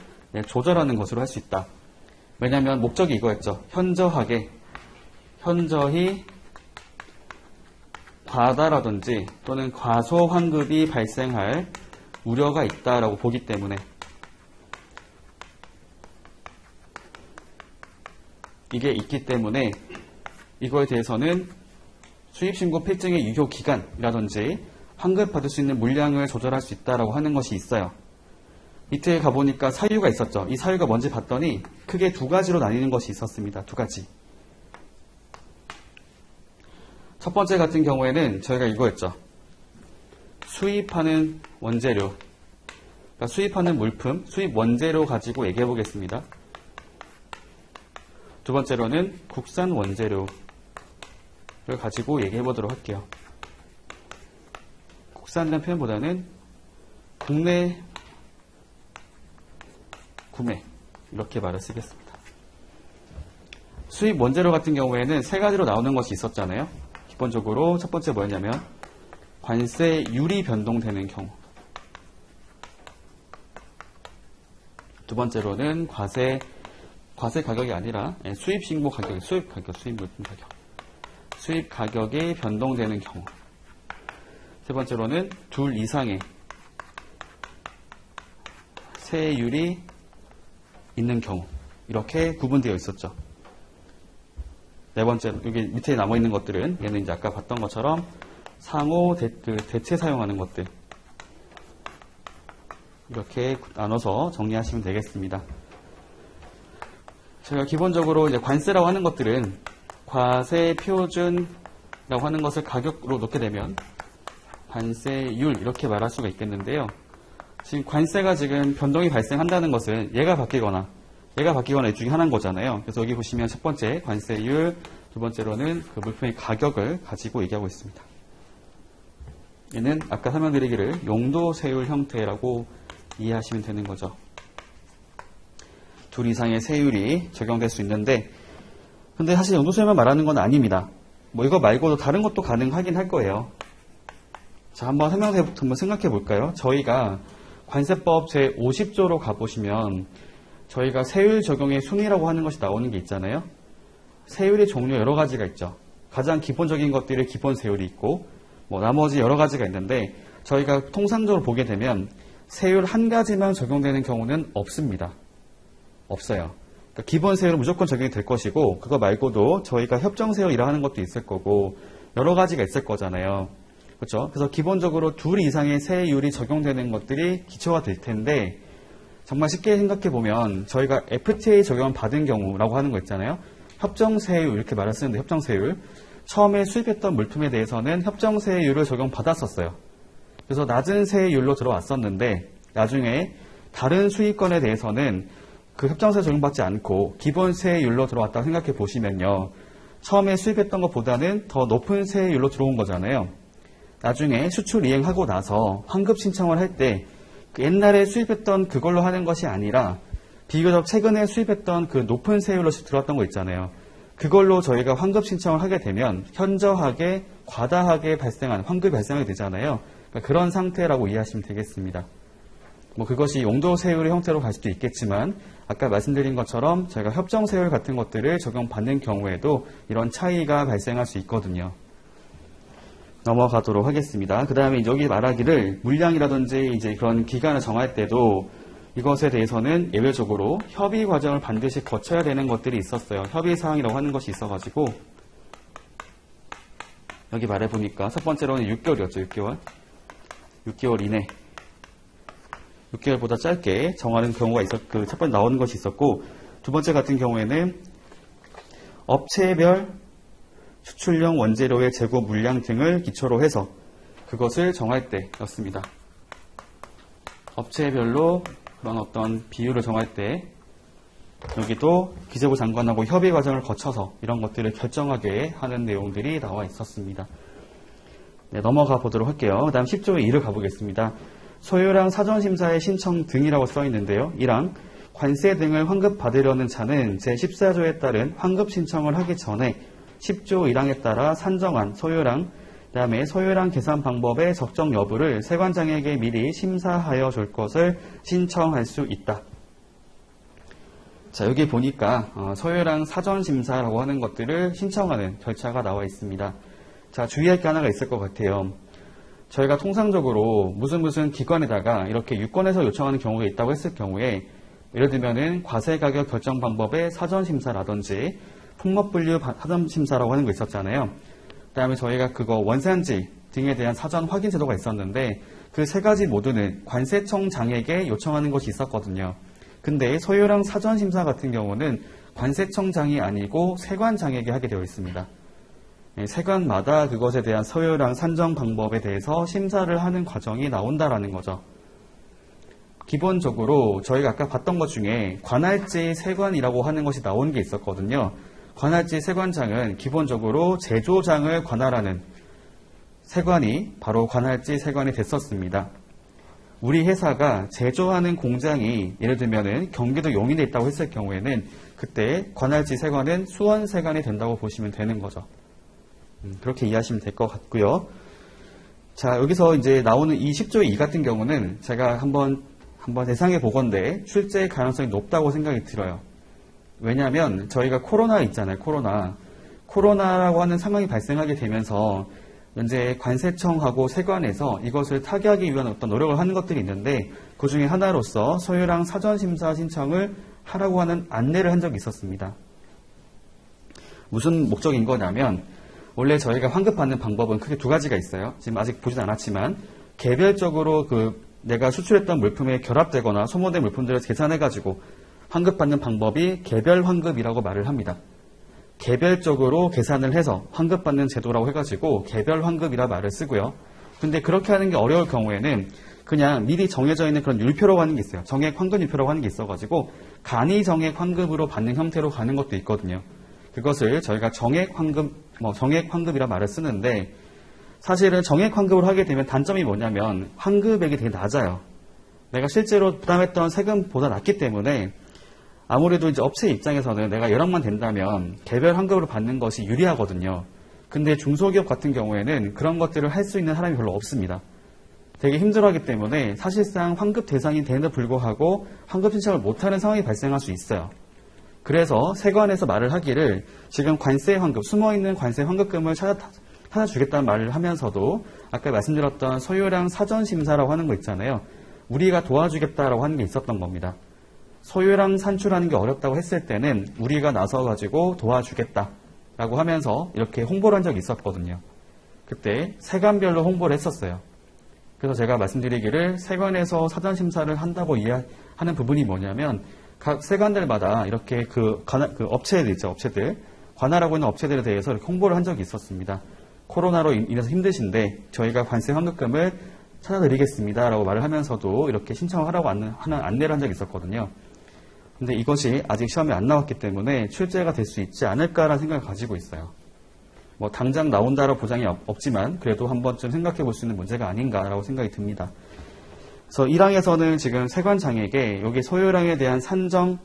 조절하는 것으로 할 수 있다. 왜냐하면 목적이 이거였죠. 현저히 과다라든지 또는 과소 환급이 발생할 우려가 있다라고 보기 때문에 이게 있기 때문에 이거에 대해서는 수입신고 필증의 유효 기간이라든지 환급받을 수 있는 물량을 조절할 수 있다라고 하는 것이 있어요. 밑에 가보니까 사유가 있었죠. 이 사유가 뭔지 봤더니 크게 두 가지로 나뉘는 것이 있었습니다. 두 가지. 첫 번째 같은 경우에는 저희가 이거였죠. 수입하는 원재료, 그러니까 수입하는 물품, 수입 원재료 가지고 얘기해 보겠습니다. 두 번째로는 국산 원재료를 가지고 얘기해 보도록 할게요. 국산이라는 표현보다는 국내 구매 이렇게 말을 쓰겠습니다. 수입 원재료 같은 경우에는 세 가지로 나오는 것이 있었잖아요. 기본적으로 첫 번째 뭐였냐면 관세율이 변동되는 경우, 두 번째로는 과세 가격이 아니라 수입 신고 가격, 수입 물품 가격, 수입 가격이 변동되는 경우, 세 번째로는 둘 이상의 세율이 있는 경우, 이렇게 구분되어 있었죠. 네 번째로 여기 밑에 남아 있는 것들은 얘는 이제 아까 봤던 것처럼 상호 대체 사용하는 것들, 이렇게 나눠서 정리하시면 되겠습니다. 제가 기본적으로 이제 관세라고 하는 것들은 과세 표준이라고 하는 것을 가격으로 놓게 되면 관세율 이렇게 말할 수가 있겠는데요. 지금 관세가 지금 변동이 발생한다는 것은 얘가 바뀌거나 이 중에 하나인 거잖아요. 그래서 여기 보시면 첫 번째 관세율, 두 번째로는 그 물품의 가격을 가지고 얘기하고 있습니다. 얘는 아까 설명드리기를 용도세율 형태라고 이해하시면 되는 거죠. 둘 이상의 세율이 적용될 수 있는데, 근데 사실 용도세율만 말하는 건 아닙니다. 뭐 이거 말고도 다른 것도 가능하긴 할 거예요. 자, 한번 생각해 볼까요? 저희가 관세법 제50조로 가보시면 저희가 세율 적용의 순위라고 하는 것이 나오는 게 있잖아요. 세율의 종류 여러 가지가 있죠. 가장 기본적인 것들이 기본 세율이 있고, 뭐 나머지 여러 가지가 있는데, 저희가 통상적으로 보게 되면 세율 한 가지만 적용되는 경우는 없습니다. 없어요. 그러니까 기본 세율은 무조건 적용이 될 것이고, 그거 말고도 저희가 협정세율이라 하는 것도 있을 거고, 여러 가지가 있을 거잖아요. 그렇죠? 그래서 기본적으로 둘 이상의 세율이 적용되는 것들이 기초가 될 텐데, 정말 쉽게 생각해 보면 저희가 FTA 적용을 받은 경우라고 하는 거 있잖아요. 협정세율 이렇게 말을 쓰는데, 협정세율 처음에 수입했던 물품에 대해서는 협정세율을 적용받았었어요. 그래서 낮은 세율로 들어왔었는데 나중에 다른 수입건에 대해서는 그 협정세 적용받지 않고 기본 세율로 들어왔다고 생각해 보시면요. 처음에 수입했던 것보다는 더 높은 세율로 들어온 거잖아요. 나중에 수출 이행하고 나서 환급 신청을 할 때 그 옛날에 수입했던 그걸로 하는 것이 아니라 비교적 최근에 수입했던 그 높은 세율로 들어왔던 거 있잖아요. 그걸로 저희가 환급 신청을 하게 되면 현저하게 과다하게 환급이 발생하게 되잖아요. 그러니까 그런 상태라고 이해하시면 되겠습니다. 뭐 그것이 용도세율의 형태로 갈 수도 있겠지만 아까 말씀드린 것처럼 저희가 협정세율 같은 것들을 적용받는 경우에도 이런 차이가 발생할 수 있거든요. 넘어가도록 하겠습니다. 그 다음에 여기 말하기를 물량이라든지 이제 그런 기간을 정할 때도 이것에 대해서는 예외적으로 협의 과정을 반드시 거쳐야 되는 것들이 있었어요. 협의사항이라고 하는 것이 있어가지고 여기 말해보니까 첫 번째로는 6개월이었죠. 6개월 이내 6개월보다 짧게 정하는 경우가 첫 번째 나오는 것이 있었고, 두 번째 같은 경우에는 업체별 수출용 원재료의 재고 물량 등을 기초로 해서 그것을 정할 때였습니다. 업체별로 그런 어떤 비율을 정할 때 여기도 기재부 장관하고 협의 과정을 거쳐서 이런 것들을 결정하게 하는 내용들이 나와 있었습니다. 네, 넘어가 보도록 할게요. 그 다음 10조의 2를 가보겠습니다. 소요량 사전심사의 신청 등이라고 써 있는데요. 1항 관세 등을 환급받으려는 자는 제14조에 따른 환급 신청을 하기 전에 10조 1항에 따라 산정한 소요량, 그 다음에 소요량 계산 방법의 적정 여부를 세관장에게 미리 심사하여 줄 것을 신청할 수 있다. 자, 여기 보니까 소요량 사전심사라고 하는 것들을 신청하는 절차가 나와 있습니다. 자, 주의할 게 하나가 있을 것 같아요. 저희가 통상적으로 무슨 기관에다가 이렇게 유권해서 요청하는 경우가 있다고 했을 경우에 예를 들면은 과세가격 결정 방법의 사전심사라든지 품목분류 사전심사라고 하는 거 있었잖아요. 그 다음에 저희가 그거 원산지 등에 대한 사전 확인 제도가 있었는데 그 세 가지 모두는 관세청장에게 요청하는 것이 있었거든요. 근데 소요량 사전심사 같은 경우는 관세청장이 아니고 세관장에게 하게 되어 있습니다. 세관마다 그것에 대한 소요량 산정 방법에 대해서 심사를 하는 과정이 나온다라는 거죠. 기본적으로 저희가 아까 봤던 것 중에 관할지 세관이라고 하는 것이 나온 게 있었거든요. 관할지 세관장은 기본적으로 제조장을 관할하는 세관이 바로 관할지 세관이 됐었습니다. 우리 회사가 제조하는 공장이 예를 들면은 경기도 용인에 있다고 했을 경우에는 그때 관할지 세관은 수원 세관이 된다고 보시면 되는 거죠. 그렇게 이해하시면 될 것 같고요. 자, 여기서 이제 나오는 이 10조의 2 같은 경우는 제가 한번 예상해 보건대 출제 가능성이 높다고 생각이 들어요. 왜냐하면 저희가 코로나 있잖아요. 코로나라고 하는 상황이 발생하게 되면서 현재 관세청하고 세관에서 이것을 타개하기 위한 어떤 노력을 하는 것들이 있는데 그 중에 하나로서 소유랑 사전심사 신청을 하라고 하는 안내를 한 적이 있었습니다. 무슨 목적인 거냐면 원래 저희가 환급받는 방법은 크게 두 가지가 있어요. 지금 아직 보진 않았지만 개별적으로 내가 수출했던 물품에 결합되거나 소모된 물품들을 계산해가지고 환급받는 방법이 개별 환급이라고 말을 합니다. 개별적으로 계산을 해서 환급받는 제도라고 해가지고 개별 환급이라 말을 쓰고요. 근데 그렇게 하는 게 어려울 경우에는 그냥 미리 정해져 있는 그런 율표라고 하는 게 있어요. 정액 환급 율표라고 하는 게 있어가지고 간이 정액 환급으로 받는 형태로 가는 것도 있거든요. 그것을 저희가 정액 환급이라 말을 쓰는데 사실은 정액 환급을 하게 되면 단점이 뭐냐면 환급액이 되게 낮아요. 내가 실제로 부담했던 세금보다 낮기 때문에 아무래도 이제 업체 입장에서는 내가 연락만 된다면 개별 환급으로 받는 것이 유리하거든요. 근데 중소기업 같은 경우에는 그런 것들을 할 수 있는 사람이 별로 없습니다. 되게 힘들어하기 때문에 사실상 환급 대상이 되는데 불구하고 환급 신청을 못하는 상황이 발생할 수 있어요. 그래서 세관에서 말을 하기를 지금 관세 환급, 숨어있는 관세 환급금을 찾아주겠다는 말을 하면서도 아까 말씀드렸던 소유량 사전심사라고 하는 거 있잖아요. 우리가 도와주겠다라고 하는 게 있었던 겁니다. 소유량 산출하는 게 어렵다고 했을 때는 우리가 나서가지고 도와주겠다라고 하면서 이렇게 홍보를 한 적이 있었거든요. 그때 세관별로 홍보를 했었어요. 그래서 제가 말씀드리기를 세관에서 사전심사를 한다고 이해하는 부분이 뭐냐면 각 세관들마다 이렇게 그 업체들 있죠. 업체들. 관할하고 있는 업체들에 대해서 이렇게 홍보를 한 적이 있었습니다. 코로나로 인해서 힘드신데 저희가 관세 환급금을 찾아드리겠습니다. 라고 말을 하면서도 이렇게 신청을 하라고 하는 안내를 한 적이 있었거든요. 근데 이것이 아직 시험에 안 나왔기 때문에 출제가 될 수 있지 않을까라는 생각을 가지고 있어요. 뭐 당장 나온다라 보장이 없지만 그래도 한 번쯤 생각해 볼 수 있는 문제가 아닌가라고 생각이 듭니다. 그래서 1항에서는 지금 세관장에게 여기 소유량에 대한 산정,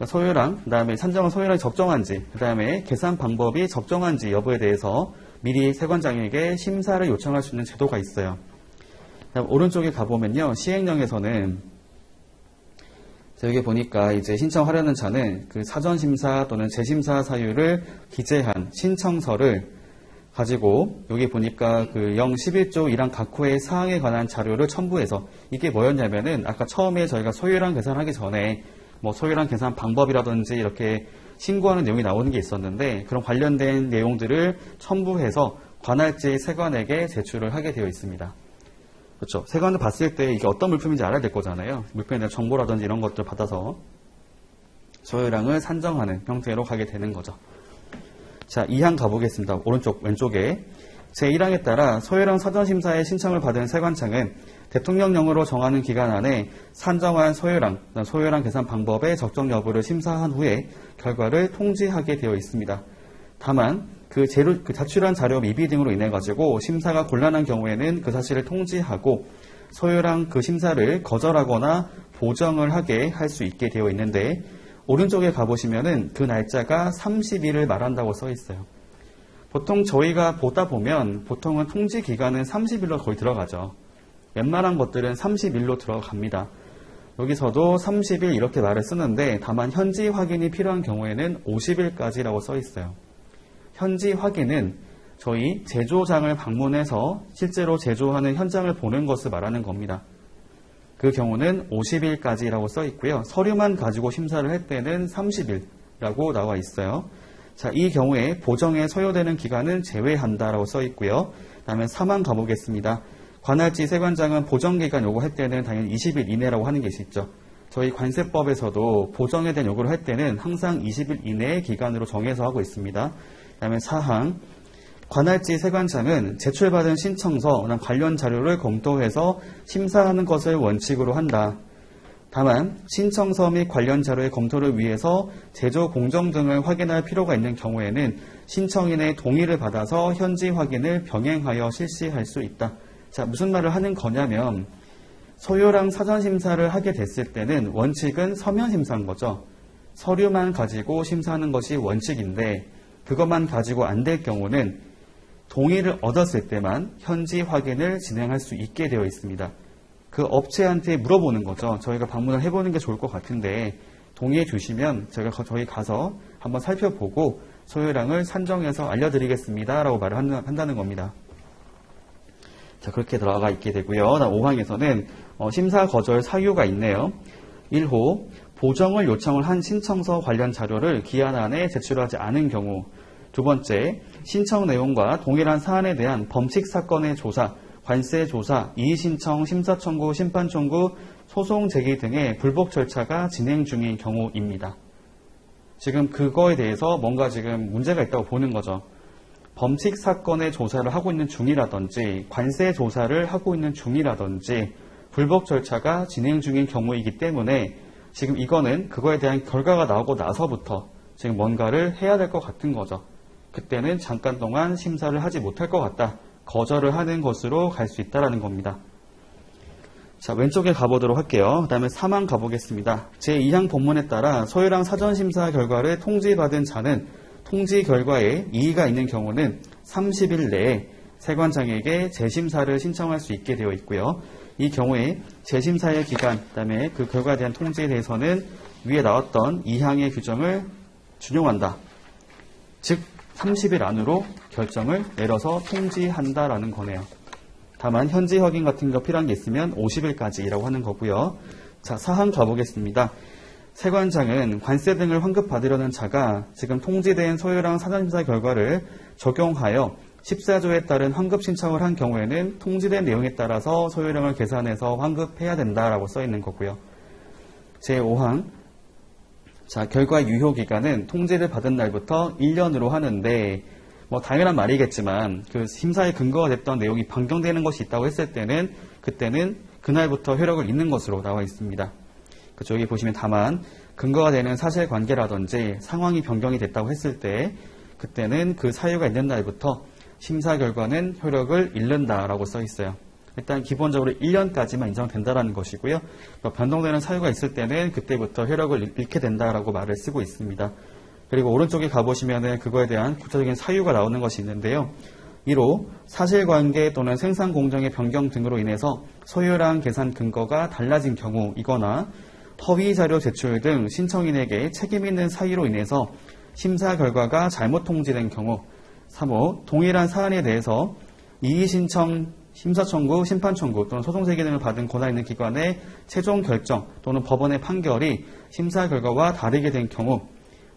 소유량, 그 다음에 산정은 소유량이 적정한지, 그 다음에 계산 방법이 적정한지 여부에 대해서 미리 세관장에게 심사를 요청할 수 있는 제도가 있어요. 그다음 오른쪽에 가보면요. 시행령에서는 여기 보니까 이제 신청하려는 자는 그 사전심사 또는 재심사 사유를 기재한 신청서를 가지고 여기 보니까 그 011조 1항 각 호의 사항에 관한 자료를 첨부해서 이게 뭐였냐면은 아까 처음에 저희가 소유량 계산하기 전에 뭐 소유량 계산 방법이라든지 이렇게 신고하는 내용이 나오는 게 있었는데 그런 관련된 내용들을 첨부해서 관할지 세관에게 제출을 하게 되어 있습니다. 그렇죠. 세관을 봤을 때 이게 어떤 물품인지 알아야 될 거잖아요. 물품에 대한 정보라든지 이런 것들 받아서 소유량을 산정하는 형태로 가게 되는 거죠. 자, 2항 가보겠습니다. 오른쪽 왼쪽에 제1항에 따라 소유량 사전심사에 신청을 받은 세관청은 대통령령으로 정하는 기간 안에 산정한 소유량 계산 방법의 적정 여부를 심사한 후에 결과를 통지하게 되어 있습니다. 다만 그 자출한 자료 미비 등으로 인해 가지고 심사가 곤란한 경우에는 그 사실을 통지하고 소유량 그 심사를 거절하거나 보정을 하게 할 수 있게 되어 있는데 오른쪽에 가보시면은 그 날짜가 30일을 말한다고 써 있어요. 보통 저희가 보다 보면 보통은 통지 기간은 30일로 거의 들어가죠. 웬만한 것들은 30일로 들어갑니다. 여기서도 30일 이렇게 말을 쓰는데 다만 현지 확인이 필요한 경우에는 50일까지라고 써 있어요. 현지 확인은 저희 제조장을 방문해서 실제로 제조하는 현장을 보는 것을 말하는 겁니다. 그 경우는 50일까지라고 써 있고요. 서류만 가지고 심사를 할 때는 30일이라고 나와 있어요. 자, 이 경우에 보정에 소요되는 기간은 제외한다라고 써 있고요. 다음에 3항 가보겠습니다. 관할지 세관장은 보정기간 요구할 때는 당연히 20일 이내라고 하는 게 있죠. 저희 관세법에서도 보정에 대한 요구를 할 때는 항상 20일 이내의 기간으로 정해서 하고 있습니다. 그 다음에 4항 관할지 세관장은 제출받은 신청서, 관련 자료를 검토해서 심사하는 것을 원칙으로 한다. 다만 신청서 및 관련 자료의 검토를 위해서 제조 공정 등을 확인할 필요가 있는 경우에는 신청인의 동의를 받아서 현지 확인을 병행하여 실시할 수 있다. 자, 무슨 말을 하는 거냐면 소요랑 사전 심사를 하게 됐을 때는 원칙은 서면 심사인 거죠. 서류만 가지고 심사하는 것이 원칙인데 그것만 가지고 안 될 경우는 동의를 얻었을 때만 현지 확인을 진행할 수 있게 되어 있습니다. 그 업체한테 물어보는 거죠. 저희가 방문을 해보는 게 좋을 것 같은데 동의해 주시면 저희 가서 한번 살펴보고 소요량을 산정해서 알려드리겠습니다 라고 말을 한다는 겁니다. 자, 그렇게 들어가 있게 되고요. 5항에서는 심사 거절 사유가 있네요. 1호 보정을 요청을 한 신청서 관련 자료를 기한 안에 제출하지 않은 경우. 두 번째, 신청 내용과 동일한 사안에 대한 범칙 사건의 조사, 관세 조사, 이의신청, 심사청구, 심판청구, 소송 제기 등의 불복 절차가 진행 중인 경우입니다. 지금 그거에 대해서 뭔가 지금 문제가 있다고 보는 거죠. 범칙 사건의 조사를 하고 있는 중이라든지 관세 조사를 하고 있는 중이라든지 불복 절차가 진행 중인 경우이기 때문에 지금 이거는 그거에 대한 결과가 나오고 나서부터 지금 뭔가를 해야 될 것 같은 거죠. 그때는 잠깐 동안 심사를 하지 못할 것 같다. 거절을 하는 것으로 갈 수 있다는 겁니다. 자, 왼쪽에 가보도록 할게요. 그 다음에 3항 가보겠습니다. 제2항 본문에 따라 소요량 사전심사 결과를 통지받은 자는 통지 결과에 이의가 있는 경우는 30일 내에 세관장에게 재심사를 신청할 수 있게 되어 있고요. 이 경우에 재심사의 기간, 그 다음에 그 결과에 대한 통지에 대해서는 위에 나왔던 2항의 규정을 준용한다. 즉 30일 안으로 결정을 내려서 통지한다라는 거네요. 다만 현지 확인 같은 거 필요한 게 있으면 50일까지라고 하는 거고요. 자, 4항 가보겠습니다. 세관장은 관세 등을 환급받으려는 자가 지금 통지된 소요량 사전심사 결과를 적용하여 14조에 따른 환급 신청을 한 경우에는 통지된 내용에 따라서 소요량을 계산해서 환급해야 된다라고 써 있는 거고요. 제5항 자, 결과 유효 기간은 통지를 받은 날부터 1년으로 하는데 뭐 당연한 말이겠지만 그 심사에 근거가 됐던 내용이 변경되는 것이 있다고 했을 때는 그때는 그날부터 효력을 잃는 것으로 나와 있습니다. 그쵸, 여기 보시면 다만 근거가 되는 사실관계라든지 상황이 변경이 됐다고 했을 때 그때는 그 사유가 있는 날부터 심사 결과는 효력을 잃는다라고 써 있어요. 일단 기본적으로 1년까지만 인정된다라는 것이고요. 변동되는 사유가 있을 때는 그때부터 효력을 잃게 된다라고 말을 쓰고 있습니다. 그리고 오른쪽에 가보시면은 그거에 대한 구체적인 사유가 나오는 것이 있는데요. 1호 사실관계 또는 생산공정의 변경 등으로 인해서 소요량 계산 근거가 달라진 경우이거나 허위 자료 제출 등 신청인에게 책임 있는 사유로 인해서 심사 결과가 잘못 통지된 경우. 3호 동일한 사안에 대해서 이의신청, 심사청구, 심판청구 또는 소송제기 등을 받은 권한 있는 기관의 최종 결정 또는 법원의 판결이 심사 결과와 다르게 된 경우.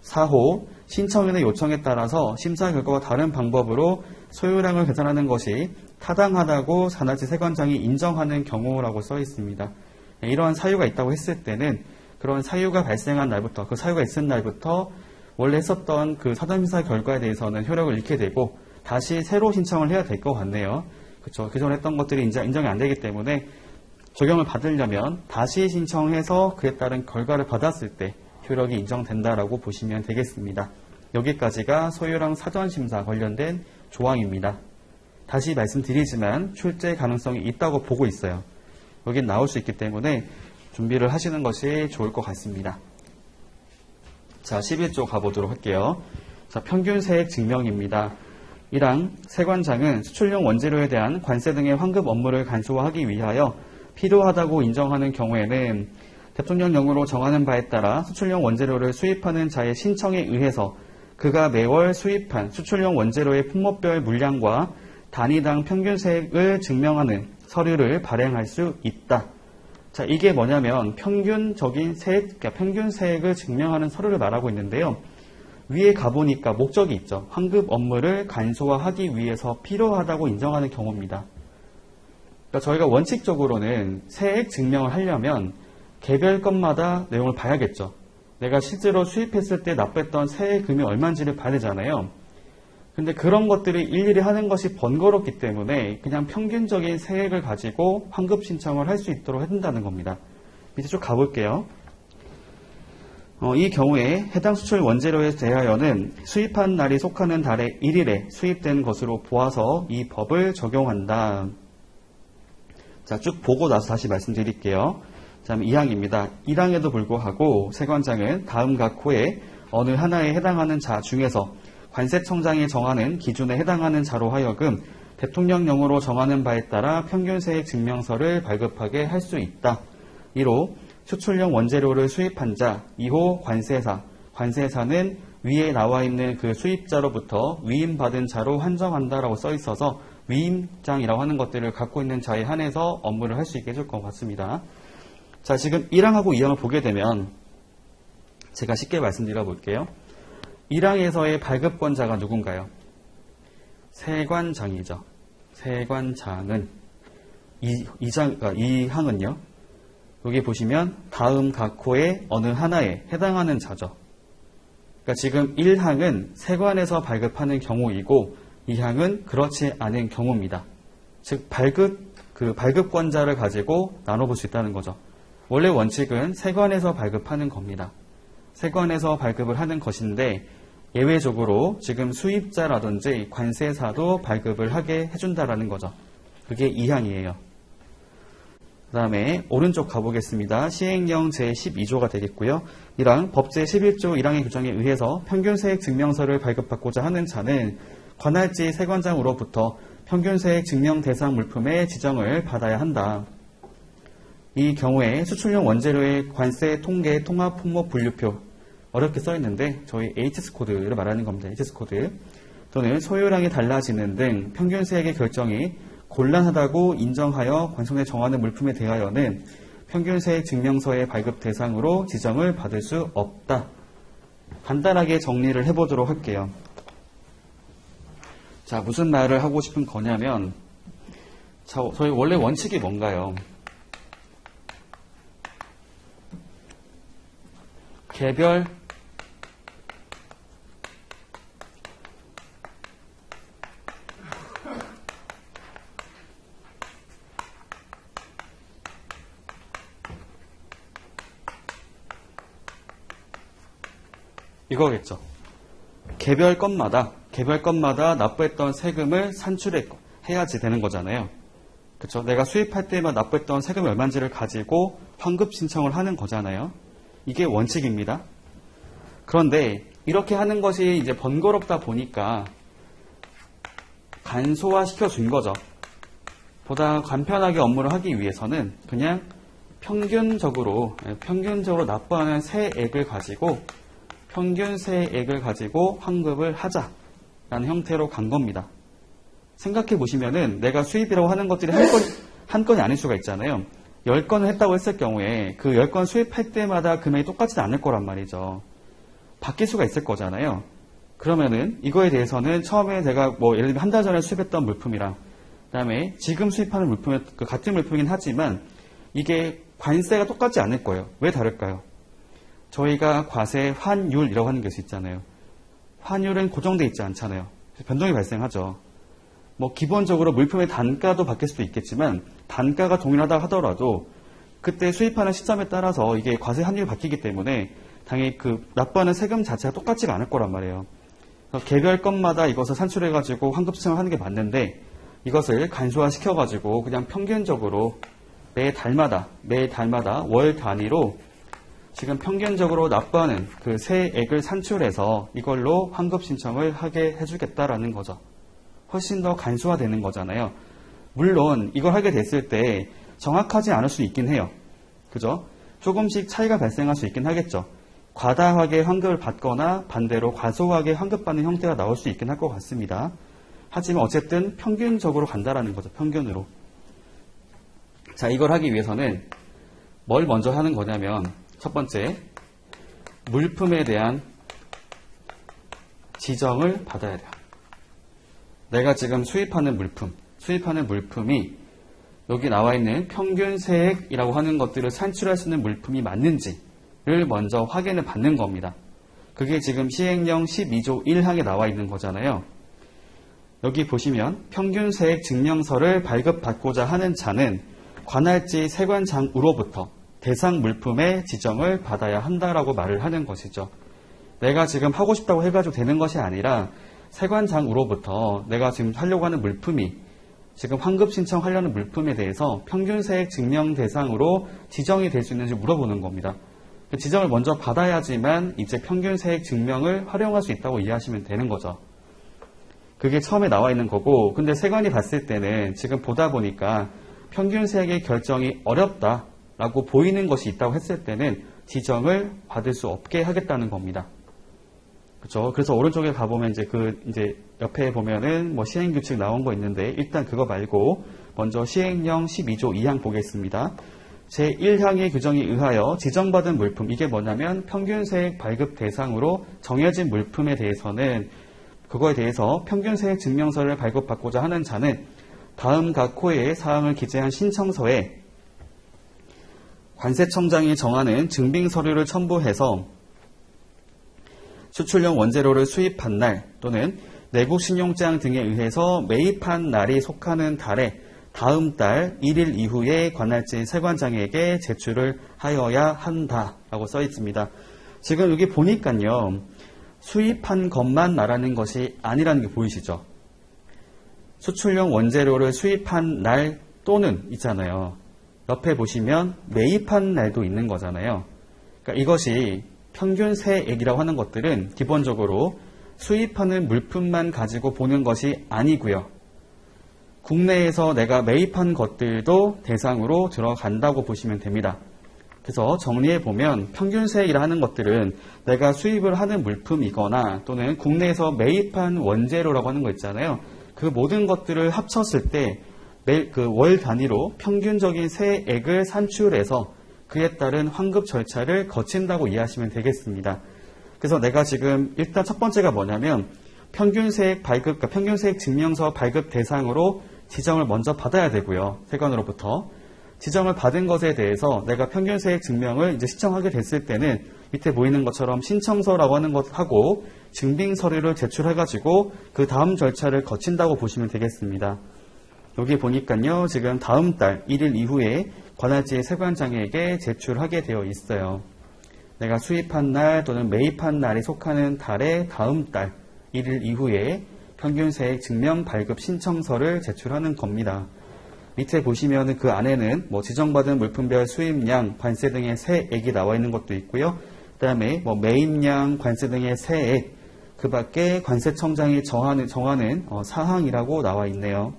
4호 신청인의 요청에 따라서 심사 결과와 다른 방법으로 소요량을 계산하는 것이 타당하다고 산하지 세관장이 인정하는 경우라고 써 있습니다. 이러한 사유가 있다고 했을 때는 그런 사유가 발생한 날부터 그 사유가 있은 날부터 원래 했었던 그 사전심사 결과에 대해서는 효력을 잃게 되고 다시 새로 신청을 해야 될 것 같네요. 그렇죠. 그전에 했던 것들이 인정이 안 되기 때문에 적용을 받으려면 다시 신청해서 그에 따른 결과를 받았을 때 효력이 인정된다라고 보시면 되겠습니다. 여기까지가 소요량 사전심사 관련된 조항입니다. 다시 말씀드리지만 출제 가능성이 있다고 보고 있어요. 여긴 나올 수 있기 때문에 준비를 하시는 것이 좋을 것 같습니다. 자, 11조 가보도록 할게요. 자, 평균 세액 증명입니다. 1항 세관장은 수출용 원재료에 대한 관세 등의 환급 업무를 간소화하기 위하여 필요하다고 인정하는 경우에는 대통령령으로 정하는 바에 따라 수출용 원재료를 수입하는 자의 신청에 의해서 그가 매월 수입한 수출용 원재료의 품목별 물량과 단위당 평균 세액을 증명하는 서류를 발행할 수 있다. 자, 이게 뭐냐면 평균적인 세액, 그러니까 평균 세액을 증명하는 서류를 말하고 있는데요. 위에 가보니까 목적이 있죠. 환급 업무를 간소화하기 위해서 필요하다고 인정하는 경우입니다. 그러니까 저희가 원칙적으로는 세액 증명을 하려면 개별 것마다 내용을 봐야겠죠. 내가 실제로 수입했을 때 납부했던 세금이 얼마인지를 봐야 되잖아요. 근데 그런 것들이 일일이 하는 것이 번거롭기 때문에 그냥 평균적인 세액을 가지고 환급 신청을 할 수 있도록 해준다는 겁니다. 이제 쭉 가볼게요. 이 경우에 해당 수출 원재료에 대하여는 수입한 날이 속하는 달의 1일에 수입된 것으로 보아서 이 법을 적용한다. 자, 쭉 보고 나서 다시 말씀드릴게요. 자, 2항입니다. 1항에도 불구하고 세관장은 다음 각 호에 어느 하나에 해당하는 자 중에서 관세청장이 정하는 기준에 해당하는 자로 하여금 대통령령으로 정하는 바에 따라 평균세액 증명서를 발급하게 할 수 있다. 1호 수출용 원재료를 수입한 자, 2호 관세사. 관세사는 위에 나와 있는 그 수입자로부터 위임받은 자로 한정한다라고 써 있어서 위임장이라고 하는 것들을 갖고 있는 자에 한해서 업무를 할 수 있게 해줄 것 같습니다. 자, 지금 1항하고 2항을 보게 되면 제가 쉽게 말씀드려 볼게요. 1항에서의 발급권자가 누군가요? 세관장이죠. 세관장은 이 항은요. 여기 보시면 다음 각 호의 어느 하나에 해당하는 자죠. 그러니까 지금 1항은 세관에서 발급하는 경우이고 2항은 그렇지 않은 경우입니다. 즉 발급권자를 가지고 나눠볼 수 있다는 거죠. 원래 원칙은 세관에서 발급하는 겁니다. 세관에서 발급을 하는 것인데 예외적으로 지금 수입자라든지 관세사도 발급을 하게 해준다라는 거죠. 그게 2항이에요. 그 다음에 오른쪽 가보겠습니다. 시행령 제12조가 되겠고요. 1항 법제 11조 1항의 규정에 의해서 평균세액 증명서를 발급받고자 하는 자는 관할지 세관장으로부터 평균세액 증명 대상 물품의 지정을 받아야 한다. 이 경우에 수출용 원재료의 관세 통계 통합 품목 분류표 어렵게 써있는데 저희 HS코드를 말하는 겁니다. HS코드 또는 소요량이 달라지는 등 평균세액의 결정이 곤란하다고 인정하여 관청에 정하는 물품에 대하여는 평균세액 증명서의 발급 대상으로 지정을 받을 수 없다. 간단하게 정리를 해보도록 할게요. 자, 무슨 말을 하고 싶은 거냐면 저희 원래 원칙이 뭔가요? 개별 이거겠죠. 개별 건마다 납부했던 세금을 산출해야지 되는 거잖아요. 그렇죠? 내가 수입할 때만 납부했던 세금이 얼마인지를 가지고 환급 신청을 하는 거잖아요. 이게 원칙입니다. 그런데 이렇게 하는 것이 이제 번거롭다 보니까 간소화시켜 준 거죠. 보다 간편하게 업무를 하기 위해서는 그냥 평균적으로 납부하는 세액을 가지고 평균세액을 가지고 환급을 하자라는 형태로 간 겁니다. 생각해 보시면은 내가 수입이라고 하는 것들이 한 건이 아닐 수가 있잖아요. 10건을 했다고 했을 경우에 그 10건 수입할 때마다 금액이 똑같지는 않을 거란 말이죠. 바뀔 수가 있을 거잖아요. 그러면은 이거에 대해서는 처음에 제가 예를 들면 한 달 전에 수입했던 물품이랑 그다음에 지금 수입하는 물품이 같은 물품이긴 하지만 이게 관세가 똑같지 않을 거예요. 왜 다를까요? 저희가 과세 환율이라고 하는 것이 있잖아요. 환율은 고정되어 있지 않잖아요. 변동이 발생하죠. 기본적으로 물품의 단가도 바뀔 수도 있겠지만 단가가 동일하다 하더라도 그때 수입하는 시점에 따라서 이게 과세 환율이 바뀌기 때문에 당연히 납부하는 세금 자체가 똑같지가 않을 거란 말이에요. 개별 건마다 이것을 산출해가지고 환급 신청을 하는 게 맞는데 이것을 간소화시켜가지고 그냥 평균적으로 매 달마다 월 단위로 지금 평균적으로 납부하는 그 세액을 산출해서 이걸로 환급 신청을 하게 해주겠다라는 거죠. 훨씬 더 간소화되는 거잖아요. 물론 이걸 하게 됐을 때 정확하지 않을 수 있긴 해요. 그죠? 조금씩 차이가 발생할 수 있긴 하겠죠. 과다하게 환급을 받거나 반대로 과소하게 환급받는 형태가 나올 수 있긴 할 것 같습니다. 하지만 어쨌든 평균적으로 간다라는 거죠. 평균으로. 자, 이걸 하기 위해서는 뭘 먼저 하는 거냐면 첫 번째, 물품에 대한 지정을 받아야 돼요. 내가 지금 수입하는 물품이 여기 나와 있는 평균세액이라고 하는 것들을 산출할 수 있는 물품이 맞는지를 먼저 확인을 받는 겁니다. 그게 지금 시행령 12조 1항에 나와 있는 거잖아요. 여기 보시면 평균세액 증명서를 발급받고자 하는 자는 관할지 세관장으로부터 대상 물품의 지정을 받아야 한다라고 말을 하는 것이죠. 내가 지금 하고 싶다고 해가지고 되는 것이 아니라 세관장으로부터 내가 지금 하려고 하는 물품이 지금 환급 신청하려는 물품에 대해서 평균세액 증명 대상으로 지정이 될 수 있는지 물어보는 겁니다. 그 지정을 먼저 받아야지만 이제 평균세액 증명을 활용할 수 있다고 이해하시면 되는 거죠. 그게 처음에 나와 있는 거고, 근데 세관이 봤을 때는 지금 보다 보니까 평균세액의 결정이 어렵다라고 보이는 것이 있다고 했을 때는 지정을 받을 수 없게 하겠다는 겁니다. 그렇죠? 그래서 오른쪽에 가보면 이제 옆에 보면은 뭐 시행규칙 나온 거 있는데 일단 그거 말고 먼저 시행령 12조 2항 보겠습니다. 제1항의 규정에 의하여 지정받은 물품, 이게 뭐냐면 평균세액 발급 대상으로 정해진 물품에 대해서는 그거에 대해서 평균세액 증명서를 발급받고자 하는 자는 다음 각 호의 사항을 기재한 신청서에 관세청장이 정하는 증빙서류를 첨부해서 수출용 원재료를 수입한 날 또는 내국신용장 등에 의해서 매입한 날이 속하는 달에 다음 달 1일 이후에 관할지 세관장에게 제출을 하여야 한다라고 써 있습니다. 지금 여기 보니까요. 수입한 것만 말하는 것이 아니라는 게 보이시죠? 수출용 원재료를 수입한 날 또는 있잖아요. 옆에 보시면 매입한 날도 있는 거잖아요. 그러니까 이것이 평균세액이라고 하는 것들은 기본적으로 수입하는 물품만 가지고 보는 것이 아니고요. 국내에서 내가 매입한 것들도 대상으로 들어간다고 보시면 됩니다. 그래서 정리해보면 평균세액이라 하는 것들은 내가 수입을 하는 물품이거나 또는 국내에서 매입한 원재료라고 하는 거 있잖아요. 그 모든 것들을 합쳤을 때 그 월 단위로 평균적인 세액을 산출해서 그에 따른 환급 절차를 거친다고 이해하시면 되겠습니다. 그래서 내가 지금 일단 첫 번째가 뭐냐면 평균세액 발급, 그러니까 평균세액 증명서 발급 대상으로 지정을 먼저 받아야 되고요. 세관으로부터. 지정을 받은 것에 대해서 내가 평균세액 증명을 이제 신청하게 됐을 때는 밑에 보이는 것처럼 신청서라고 하는 것하고 증빙 서류를 제출해가지고 그 다음 절차를 거친다고 보시면 되겠습니다. 여기 보니까요. 지금 다음 달 1일 이후에 관할지 세관장에게 제출하게 되어 있어요. 내가 수입한 날 또는 매입한 날이 속하는 달의 다음 달 1일 이후에 평균세액 증명 발급 신청서를 제출하는 겁니다. 밑에 보시면 그 안에는 뭐 지정받은 물품별 수입량, 관세 등의 세액이 나와 있는 것도 있고요. 그 다음에 뭐 매입량, 관세 등의 세액, 그 밖에 관세청장이 정하는 사항이라고 나와 있네요.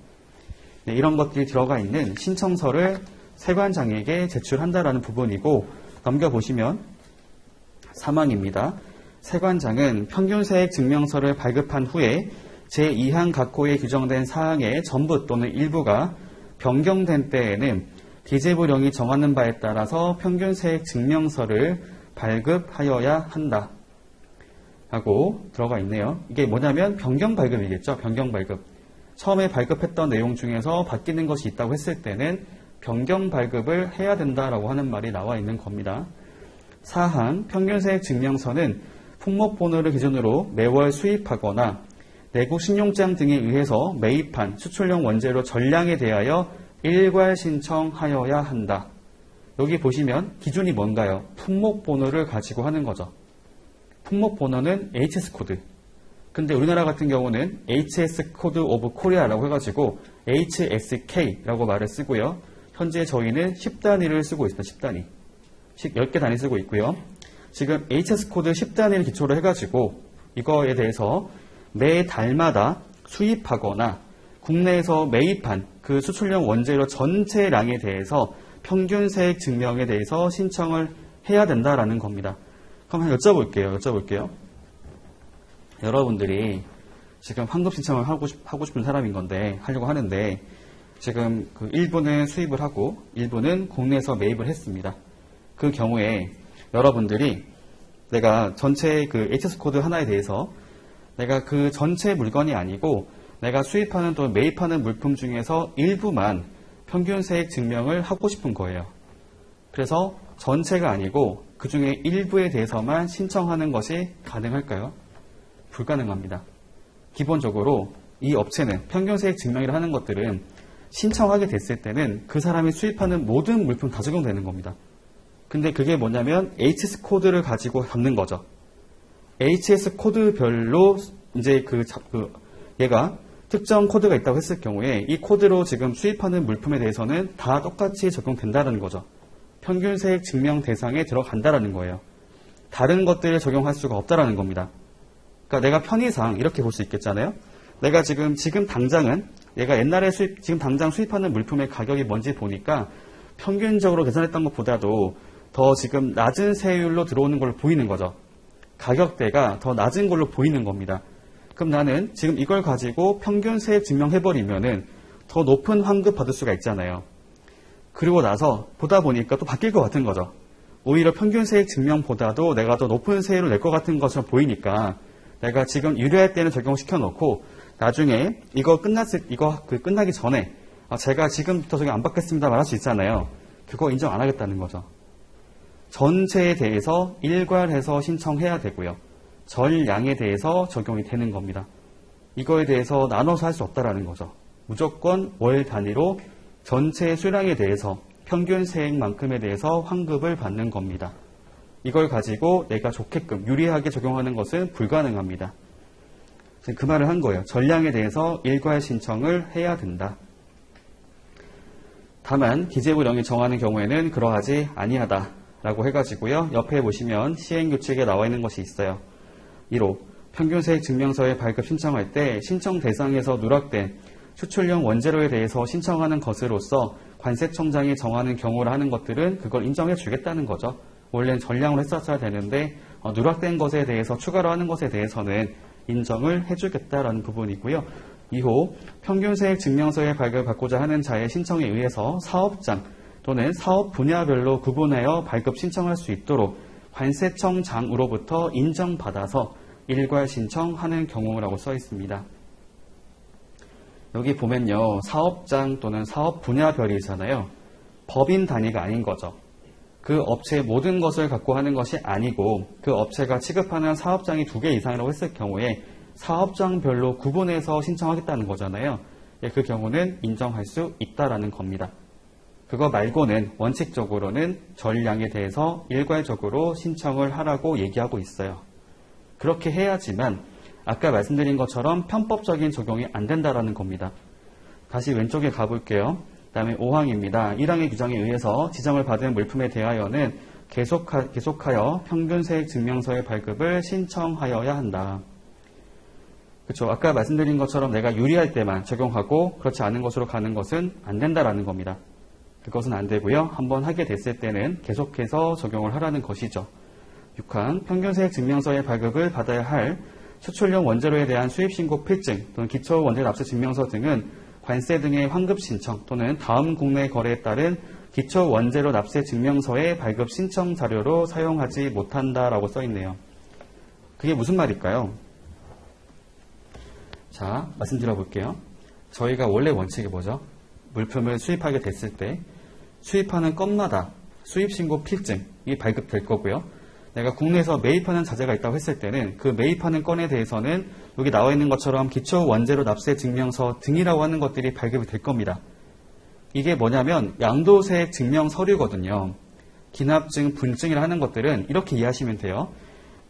네, 이런 것들이 들어가 있는 신청서를 세관장에게 제출한다라는 부분이고, 넘겨보시면 3항입니다. 세관장은 평균세액 증명서를 발급한 후에 제2항 각 호에 규정된 사항의 전부 또는 일부가 변경된 때에는 기재부령이 정하는 바에 따라서 평균세액 증명서를 발급하여야 한다 하고 들어가 있네요. 이게 뭐냐면 변경 발급이겠죠. 변경 발급. 처음에 발급했던 내용 중에서 바뀌는 것이 있다고 했을 때는 변경 발급을 해야 된다라고 하는 말이 나와 있는 겁니다. 4항 평균세액 증명서는 품목번호를 기준으로 매월 수입하거나 내국 신용장 등에 의해서 매입한 수출용 원재료 전량에 대하여 일괄 신청하여야 한다. 여기 보시면 기준이 뭔가요? 품목번호를 가지고 하는 거죠. 품목번호는 HS코드. 근데 우리나라 같은 경우는 HS 코드 오브 코리아라고 해가지고 HSK라고 말을 쓰고요. 현재 저희는 10단위를 쓰고 있습니다. 10단위. 10개 단위 쓰고 있고요. 지금 HS 코드 10단위를 기초로 해가지고 이거에 대해서 매 달마다 수입하거나 국내에서 매입한 그 수출용 원재료 전체량에 대해서 평균세액 증명에 대해서 신청을 해야 된다라는 겁니다. 그럼 한번 여쭤볼게요. 여러분들이 지금 환급 신청을 하고 싶은 사람인 건데, 하려고 하는데, 지금 그 일부는 수입을 하고, 일부는 국내에서 매입을 했습니다. 그 경우에 여러분들이 내가 전체 그 HS 코드 하나에 대해서 내가 그 전체 물건이 아니고 내가 수입하는 또는 매입하는 물품 중에서 일부만 평균세액 증명을 하고 싶은 거예요. 그래서 전체가 아니고 그 중에 일부에 대해서만 신청하는 것이 가능할까요? 불가능합니다. 기본적으로 이 업체는 평균세액 증명이라 하는 것들은 신청하게 됐을 때는 그 사람이 수입하는 모든 물품 다 적용되는 겁니다. 근데 그게 뭐냐면 HS 코드를 가지고 잡는 거죠. HS 코드별로 이제 얘가 특정 코드가 있다고 했을 경우에 이 코드로 지금 수입하는 물품에 대해서는 다 똑같이 적용된다는 거죠. 평균세액 증명 대상에 들어간다라는 거예요. 다른 것들을 적용할 수가 없다라는 겁니다. 그러니까 내가 편의상 이렇게 볼 수 있겠잖아요. 내가 지금 당장은 얘가 옛날에 지금 당장 수입하는 물품의 가격이 뭔지 보니까 평균적으로 계산했던 것보다도 더 지금 낮은 세율로 들어오는 걸로 보이는 거죠. 가격대가 더 낮은 걸로 보이는 겁니다. 그럼 나는 지금 이걸 가지고 평균세액 증명해버리면은 더 높은 환급 받을 수가 있잖아요. 그리고 나서 보다 보니까 또 바뀔 것 같은 거죠. 오히려 평균세액 증명보다도 내가 더 높은 세율을 낼 것 같은 것처럼 보이니까 내가 지금 유리할 때는 적용시켜 놓고 나중에 이거 끝나기 전에 제가 지금부터 적용 안 받겠습니다 말할 수 있잖아요. 그거 인정 안 하겠다는 거죠. 전체에 대해서 일괄해서 신청해야 되고요. 전량에 대해서 적용이 되는 겁니다. 이거에 대해서 나눠서 할 수 없다라는 거죠. 무조건 월 단위로 전체 수량에 대해서 평균 세액만큼에 대해서 환급을 받는 겁니다. 이걸 가지고 내가 좋게끔 유리하게 적용하는 것은 불가능합니다. 그 말을 한 거예요. 전량에 대해서 일괄 신청을 해야 된다. 다만 기재부령이 정하는 경우에는 그러하지 아니하다라고 해가지고요. 옆에 보시면 시행규칙에 나와 있는 것이 있어요. 1호 평균세액 증명서에 발급 신청할 때 신청 대상에서 누락된 수출용 원재료에 대해서 신청하는 것으로서 관세청장이 정하는 경우를 하는 것들은 그걸 인정해 주겠다는 거죠. 원래는 전량으로 했었어야 되는데 누락된 것에 대해서 추가로 하는 것에 대해서는 인정을 해주겠다라는 부분이고요. 2호 평균세액 증명서에 발급받고자 하는 자의 신청에 의해서 사업장 또는 사업 분야별로 구분하여 발급 신청할 수 있도록 관세청장으로부터 인정받아서 일괄 신청하는 경우라고 써 있습니다. 여기 보면요. 사업장 또는 사업 분야별이잖아요. 법인 단위가 아닌 거죠. 그 업체의 모든 것을 갖고 하는 것이 아니고 그 업체가 취급하는 사업장이 2개 이상이라고 했을 경우에 사업장별로 구분해서 신청하겠다는 거잖아요. 그 경우는 인정할 수 있다라는 겁니다. 그거 말고는 원칙적으로는 전량에 대해서 일괄적으로 신청을 하라고 얘기하고 있어요. 그렇게 해야지만 아까 말씀드린 것처럼 편법적인 적용이 안 된다라는 겁니다. 다시 왼쪽에 가볼게요. 그 다음에 5항입니다. 1항의 규정에 의해서 지정을 받은 물품에 대하여는 계속하여 평균세액 증명서의 발급을 신청하여야 한다. 그렇죠. 아까 말씀드린 것처럼 내가 유리할 때만 적용하고 그렇지 않은 것으로 가는 것은 안 된다라는 겁니다. 그것은 안 되고요. 한번 하게 됐을 때는 계속해서 적용을 하라는 것이죠. 6항 평균세액 증명서의 발급을 받아야 할 수출용 원재료에 대한 수입신고 필증 또는 기초 원재 납세 증명서 등은 관세 등의 환급 신청 또는 다음 국내 거래에 따른 기초 원재료 납세 증명서의 발급 신청 자료로 사용하지 못한다라고 써 있네요. 그게 무슨 말일까요? 자, 말씀드려 볼게요. 저희가 원래 원칙이 뭐죠? 물품을 수입하게 됐을 때 수입하는 건마다 수입신고 필증이 발급될 거고요. 내가 국내에서 매입하는 자재가 있다고 했을 때는 그 매입하는 건에 대해서는 여기 나와 있는 것처럼 기초 원재료 납세 증명서 등이라고 하는 것들이 발급이 될 겁니다. 이게 뭐냐면 양도세액 증명 서류거든요. 기납증, 분증이라 하는 것들은 이렇게 이해하시면 돼요.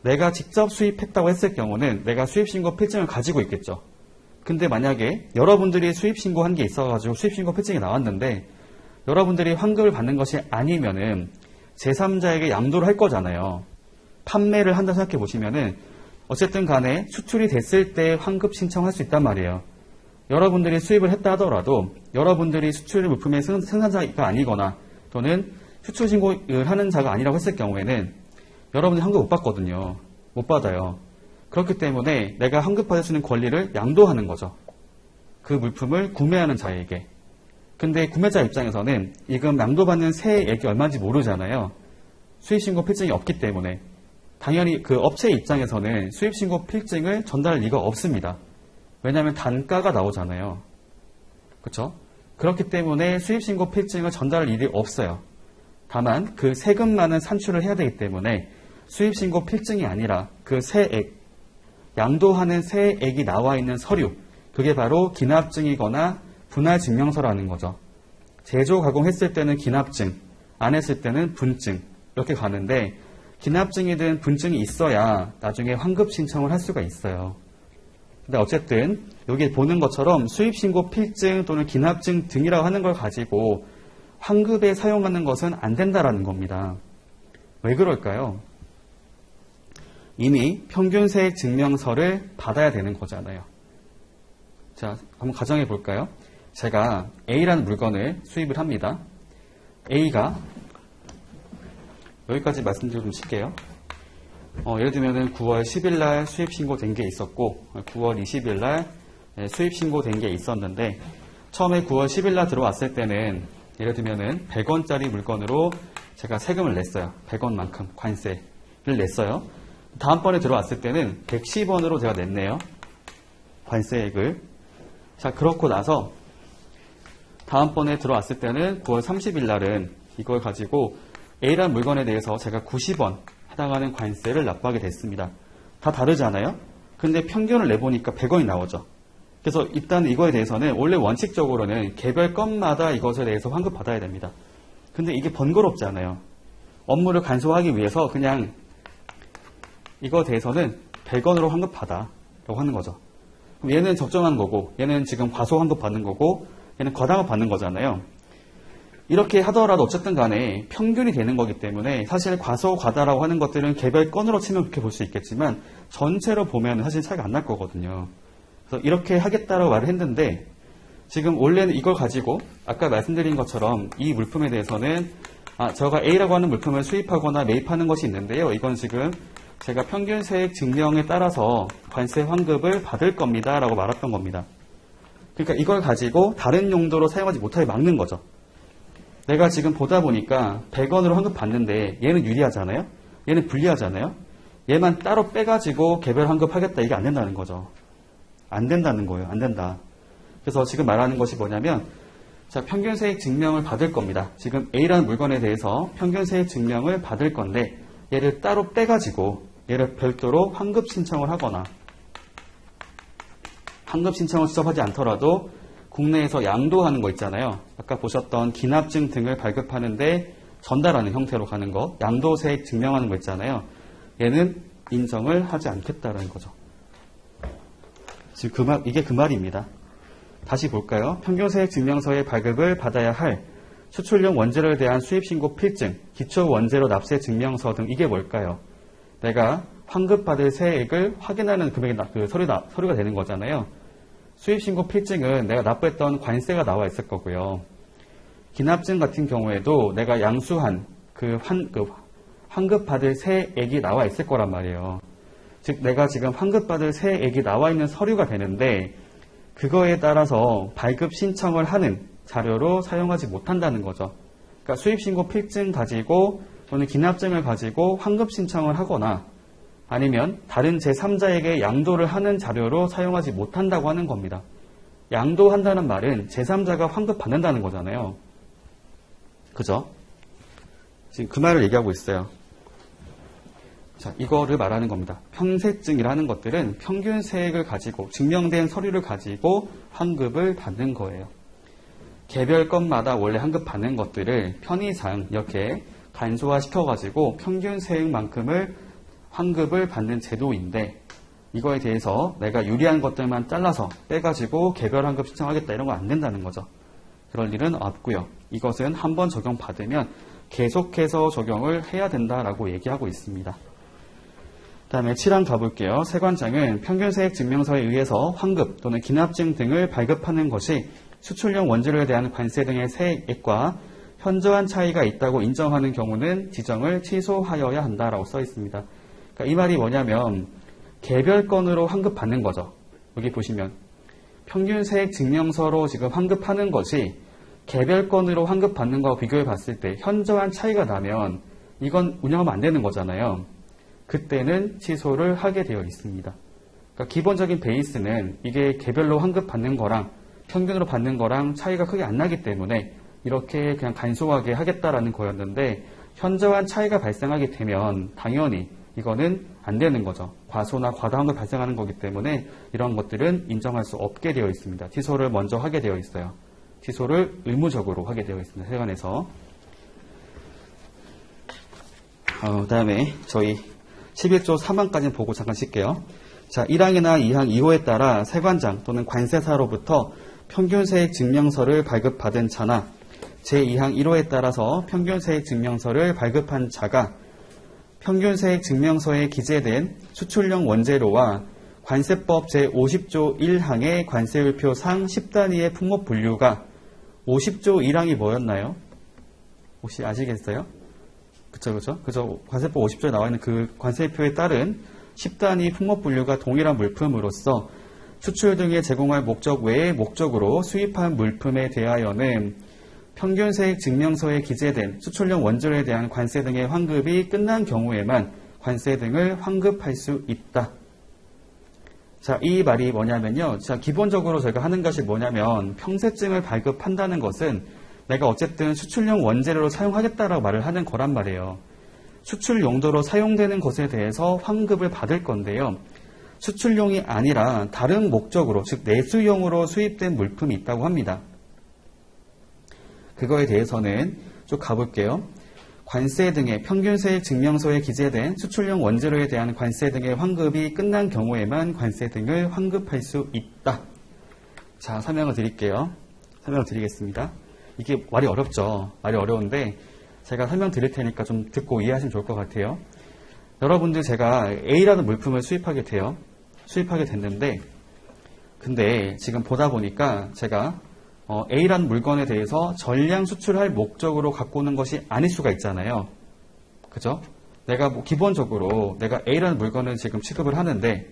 내가 직접 수입했다고 했을 경우는 내가 수입신고 필증을 가지고 있겠죠. 근데 만약에 여러분들이 수입신고한 게 있어가지고 수입신고 필증이 나왔는데 여러분들이 환급을 받는 것이 아니면은 제3자에게 양도를 할 거잖아요. 판매를 한다 생각해 보시면은 어쨌든 간에 수출이 됐을 때 환급 신청할 수 있단 말이에요. 여러분들이 수입을 했다 하더라도 여러분들이 수출 물품의 생산자가 아니거나 또는 수출 신고를 하는 자가 아니라고 했을 경우에는 여러분들이 환급 못 받거든요. 못 받아요. 그렇기 때문에 내가 환급받을 수 있는 권리를 양도하는 거죠. 그 물품을 구매하는 자에게. 근데 구매자 입장에서는 지금 양도받는 세액이 얼마인지 모르잖아요. 수입신고 필증이 없기 때문에. 당연히 그 업체 입장에서는 수입신고 필증을 전달할 리가 없습니다. 왜냐하면 단가가 나오잖아요. 그렇죠? 그렇기 때문에 수입신고 필증을 전달할 일이 없어요. 다만 그 세금만은 산출을 해야 되기 때문에 수입신고 필증이 아니라 그 세액, 양도하는 세액이 나와 있는 서류, 그게 바로 기납증이거나 분할증명서라는 거죠. 제조 가공했을 때는 기납증, 안 했을 때는 분증, 이렇게 가는데 기납증이든 분증이 있어야 나중에 환급 신청을 할 수가 있어요. 근데 어쨌든 여기 보는 것처럼 수입신고 필증 또는 기납증 등이라고 하는 걸 가지고 환급에 사용하는 것은 안 된다라는 겁니다. 왜 그럴까요? 이미 평균세액 증명서를 받아야 되는 거잖아요. 자, 한번 가정해 볼까요? 제가 A라는 물건을 수입을 합니다. A가 여기까지 말씀드리고 좀 쉴게요. 예를 들면 9월 10일 날 수입 신고된 게 있었고 9월 20일 날 수입 신고된 게 있었는데 처음에 9월 10일 날 들어왔을 때는 예를 들면 100원짜리 물건으로 제가 세금을 냈어요. 100원만큼 관세를 냈어요. 다음번에 들어왔을 때는 110원으로 제가 냈네요. 관세액을. 자, 그렇고 나서 다음번에 들어왔을 때는 9월 30일 날은 이걸 가지고 A라는 물건에 대해서 제가 90원 해당하는 관세를 납부하게 됐습니다. 다 다르잖아요? 근데 평균을 내보니까 100원이 나오죠. 그래서 일단 이거에 대해서는 원래 원칙적으로는 개별 건마다 이것에 대해서 환급받아야 됩니다. 근데 이게 번거롭잖아요. 업무를 간소화하기 위해서 그냥 이거에 대해서는 100원으로 환급받아 라고 하는 거죠. 그럼 얘는 적정한 거고 얘는 지금 과소 환급 받는 거고 얘는 과다환급 받는 거잖아요. 이렇게 하더라도 어쨌든 간에 평균이 되는 거기 때문에 사실 과소, 과다라고 하는 것들은 개별 건으로 치면 그렇게 볼 수 있겠지만 전체로 보면 사실 차이가 안 날 거거든요. 그래서 이렇게 하겠다라고 말을 했는데 지금 원래는 이걸 가지고 아까 말씀드린 것처럼 이 물품에 대해서는 제가 A라고 하는 물품을 수입하거나 매입하는 것이 있는데요. 이건 지금 제가 평균세액 증명에 따라서 관세 환급을 받을 겁니다 라고 말했던 겁니다. 그러니까 이걸 가지고 다른 용도로 사용하지 못하게 막는 거죠. 내가 지금 보다 보니까 100원으로 환급 받는데 얘는 유리하잖아요. 얘는 불리하잖아요. 얘만 따로 빼가지고 개별 환급하겠다 이게 안 된다는 거죠. 안 된다는 거예요. 안 된다. 그래서 지금 말하는 것이 뭐냐면 자, 평균세액 증명을 받을 겁니다. 지금 A라는 물건에 대해서 평균세액 증명을 받을 건데 얘를 따로 빼가지고 얘를 별도로 환급 신청을 하거나 환급 신청을 직접 하지 않더라도 국내에서 양도하는 거 있잖아요. 아까 보셨던 기납증 등을 발급하는데 전달하는 형태로 가는 거, 양도세액 증명하는 거 있잖아요. 얘는 인정을 하지 않겠다라는 거죠. 지금 이게 그 말입니다. 다시 볼까요? 평균세액 증명서의 발급을 받아야 할 수출용 원재료에 대한 수입신고 필증, 기초원재료 납세 증명서 등 이게 뭘까요? 내가 환급받을 세액을 확인하는 금액이 서류가 되는 거잖아요. 수입신고 필증은 내가 납부했던 관세가 나와 있을 거고요. 기납증 같은 경우에도 내가 양수한 환급받을 세액이 나와 있을 거란 말이에요. 즉 내가 지금 환급받을 세액이 나와 있는 서류가 되는데 그거에 따라서 발급 신청을 하는 자료로 사용하지 못한다는 거죠. 그러니까 수입신고 필증 가지고 또는 기납증을 가지고 환급 신청을 하거나 아니면 다른 제3자에게 양도를 하는 자료로 사용하지 못한다고 하는 겁니다. 양도한다는 말은 제3자가 환급 받는다는 거잖아요. 그죠? 지금 그 말을 얘기하고 있어요. 자, 이거를 말하는 겁니다. 평세증이라는 것들은 평균 세액을 가지고 증명된 서류를 가지고 환급을 받는 거예요. 개별 건마다 원래 환급 받는 것들을 편의상 이렇게 간소화시켜가지고 평균 세액만큼을 환급을 받는 제도인데 이거에 대해서 내가 유리한 것들만 잘라서 빼가지고 개별 환급 신청하겠다 이런 거 안 된다는 거죠. 그럴 일은 없고요. 이것은 한번 적용받으면 계속해서 적용을 해야 된다라고 얘기하고 있습니다. 다음에 7항 가볼게요. 세관장은 평균세액 증명서에 의해서 환급 또는 기납증 등을 발급하는 것이 수출용 원재료에 대한 관세 등의 세액과 현저한 차이가 있다고 인정하는 경우는 지정을 취소하여야 한다라고 써 있습니다. 그러니까 이 말이 뭐냐면 개별 건으로 환급받는 거죠. 여기 보시면 평균세액 증명서로 지금 환급하는 것이 개별 건으로 환급받는 거와 비교해 봤을 때 현저한 차이가 나면 이건 운영하면 안 되는 거잖아요. 그때는 취소를 하게 되어 있습니다. 그러니까 기본적인 베이스는 이게 개별로 환급받는 거랑 평균으로 받는 거랑 차이가 크게 안 나기 때문에 이렇게 그냥 간소하게 하겠다라는 거였는데 현저한 차이가 발생하게 되면 당연히 이거는 안 되는 거죠. 과소나 과다환급 발생하는 거기 때문에 이런 것들은 인정할 수 없게 되어 있습니다. 취소를 먼저 하게 되어 있어요. 취소를 의무적으로 하게 되어 있습니다. 세관에서. 다음에 저희 11조 3항까지 보고 잠깐 쉴게요. 자, 1항이나 2항 2호에 따라 세관장 또는 관세사로부터 평균세액 증명서를 발급받은 자나 제2항 1호에 따라서 평균세액 증명서를 발급한 자가 평균세액 증명서에 기재된 수출용 원재료와 관세법 제50조 1항의 관세율표상 10단위의 품목 분류가 50조 1항이 뭐였나요? 혹시 아시겠어요? 그쵸. 관세법 50조에 나와 있는 그 관세표에 따른 10단위 품목 분류가 동일한 물품으로서 수출 등에 제공할 목적 외의 목적으로 수입한 물품에 대하여는 평균세액 증명서에 기재된 수출용 원재료에 대한 관세 등의 환급이 끝난 경우에만 관세 등을 환급할 수 있다. 자, 이 말이 뭐냐면요. 자, 기본적으로 저희가 하는 것이 뭐냐면 평세증을 발급한다는 것은 내가 어쨌든 수출용 원재료로 사용하겠다라고 말을 하는 거란 말이에요. 수출 용도로 사용되는 것에 대해서 환급을 받을 건데요. 수출용이 아니라 다른 목적으로, 즉 내수용으로 수입된 물품이 있다고 합니다. 그거에 대해서는 쭉 가볼게요. 관세 등의 평균세액 증명서에 기재된 수출용 원재료에 대한 관세 등의 환급이 끝난 경우에만 관세 등을 환급할 수 있다. 자, 설명을 드리겠습니다. 이게 말이 어렵죠. 말이 어려운데 제가 설명 드릴 테니까 좀 듣고 이해하시면 좋을 것 같아요. 여러분들 제가 A라는 물품을 수입하게 됐는데 근데 지금 보다 보니까 제가 A라는 물건에 대해서 전량 수출할 목적으로 갖고 오는 것이 아닐 수가 있잖아요. 그죠? 내가 기본적으로 내가 A라는 물건을 지금 취급을 하는데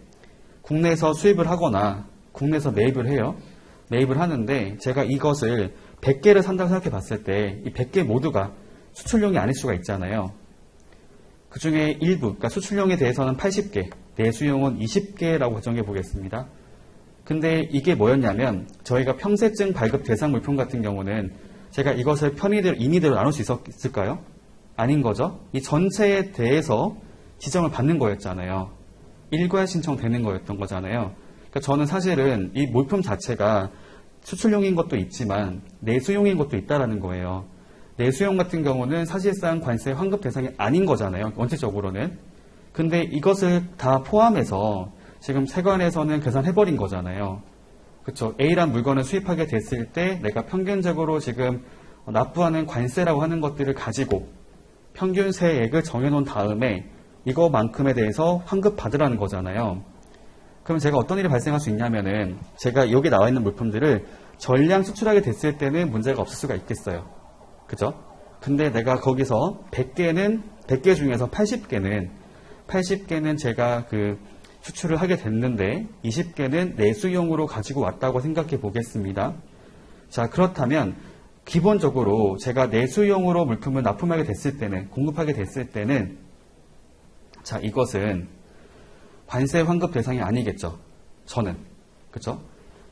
국내에서 수입을 하거나 국내에서 매입을 해요. 매입을 하는데 제가 이것을 100개를 산다고 생각해 봤을 때 이 100개 모두가 수출용이 아닐 수가 있잖아요. 그 중에 일부, 그러니까 수출용에 대해서는 80개, 내수용은 20개라고 가정해 보겠습니다. 근데 이게 뭐였냐면 저희가 평세증 발급 대상 물품 같은 경우는 제가 이것을 임의대로 나눌 수 있을까요? 아닌 거죠. 이 전체에 대해서 지정을 받는 거였잖아요. 일괄 신청되는 거였던 거잖아요. 그러니까 저는 사실은 이 물품 자체가 수출용인 것도 있지만 내수용인 것도 있다라는 거예요. 내수용 같은 경우는 사실상 관세 환급 대상이 아닌 거잖아요. 원칙적으로는. 근데 이것을 다 포함해서 지금 세관에서는 계산해버린 거잖아요. 그렇죠? A란 물건을 수입하게 됐을 때 내가 평균적으로 지금 납부하는 관세라고 하는 것들을 가지고 평균세액을 정해놓은 다음에 이거만큼에 대해서 환급 받으라는 거잖아요. 그럼 제가 어떤 일이 발생할 수 있냐면은 제가 여기 나와 있는 물품들을 전량 수출하게 됐을 때는 문제가 없을 수가 있겠어요. 그죠? 근데 내가 거기서 100개 중에서 80개는 제가 수출을 하게 됐는데 20개는 내수용으로 가지고 왔다고 생각해 보겠습니다. 자, 그렇다면 기본적으로 제가 내수용으로 물품을 납품하게 됐을 때는, 공급하게 됐을 때는 자, 이것은 관세 환급 대상이 아니겠죠. 저는. 그렇죠?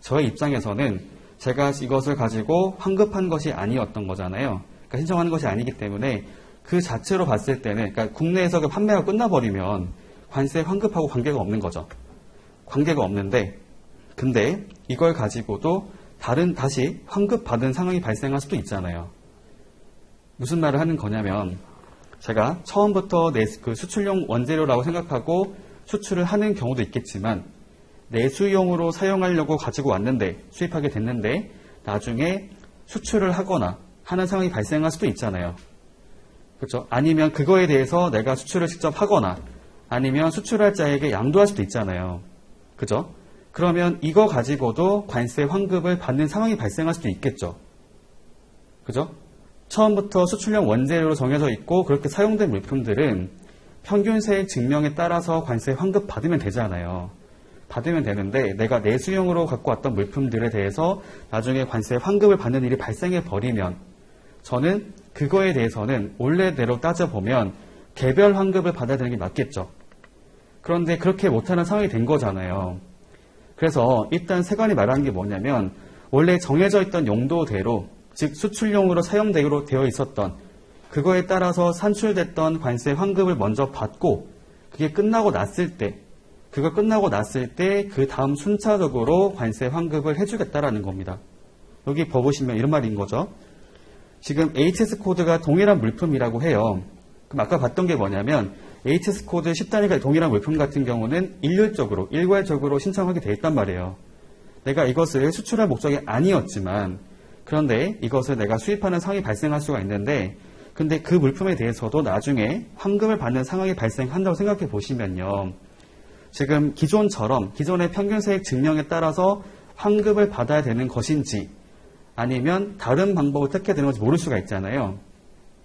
저의 입장에서는 제가 이것을 가지고 환급한 것이 아니었던 거잖아요. 그러니까 신청하는 것이 아니기 때문에 그 자체로 봤을 때는, 그러니까 국내에서 그 판매가 끝나버리면 관세 환급하고 관계가 없는 거죠. 관계가 없는데, 근데 이걸 가지고도 다시 환급받은 상황이 발생할 수도 있잖아요. 무슨 말을 하는 거냐면, 제가 처음부터 그 수출용 원재료라고 생각하고 수출을 하는 경우도 있겠지만, 내수용으로 사용하려고 가지고 왔는데, 수입하게 됐는데, 나중에 수출을 하거나 하는 상황이 발생할 수도 있잖아요. 그렇죠? 아니면 그거에 대해서 내가 수출을 직접 하거나, 아니면 수출할 자에게 양도할 수도 있잖아요. 그죠? 그러면 이거 가지고도 관세 환급을 받는 상황이 발생할 수도 있겠죠. 그죠? 처음부터 수출용 원재료로 정해져 있고 그렇게 사용된 물품들은 평균세액 증명에 따라서 관세 환급 받으면 되잖아요. 받으면 되는데 내가 내수용으로 갖고 왔던 물품들에 대해서 나중에 관세 환급을 받는 일이 발생해 버리면 저는 그거에 대해서는 원래대로 따져보면 개별 환급을 받아야 되는 게 맞겠죠. 그런데 그렇게 못하는 상황이 된 거잖아요. 그래서 일단 세관이 말하는 게 뭐냐면 원래 정해져 있던 용도대로, 즉 수출용으로 사용되기로 되어 있었던 그거에 따라서 산출됐던 관세 환급을 먼저 받고 그게 끝나고 났을 때 그 다음 순차적으로 관세 환급을 해주겠다라는 겁니다. 여기 보시면 이런 말인 거죠. 지금 HS 코드가 동일한 물품이라고 해요. 그럼 아까 봤던 게 뭐냐면 HS 코드 10단위가 동일한 물품 같은 경우는 일괄적으로 신청하게 돼 있단 말이에요. 내가 이것을 수출할 목적이 아니었지만 그런데 이것을 내가 수입하는 상황이 발생할 수가 있는데 근데 그 물품에 대해서도 나중에 환급을 받는 상황이 발생한다고 생각해 보시면요. 지금 기존의 평균세액 증명에 따라서 환급을 받아야 되는 것인지 아니면 다른 방법을 택해야 되는 건지 모를 수가 있잖아요.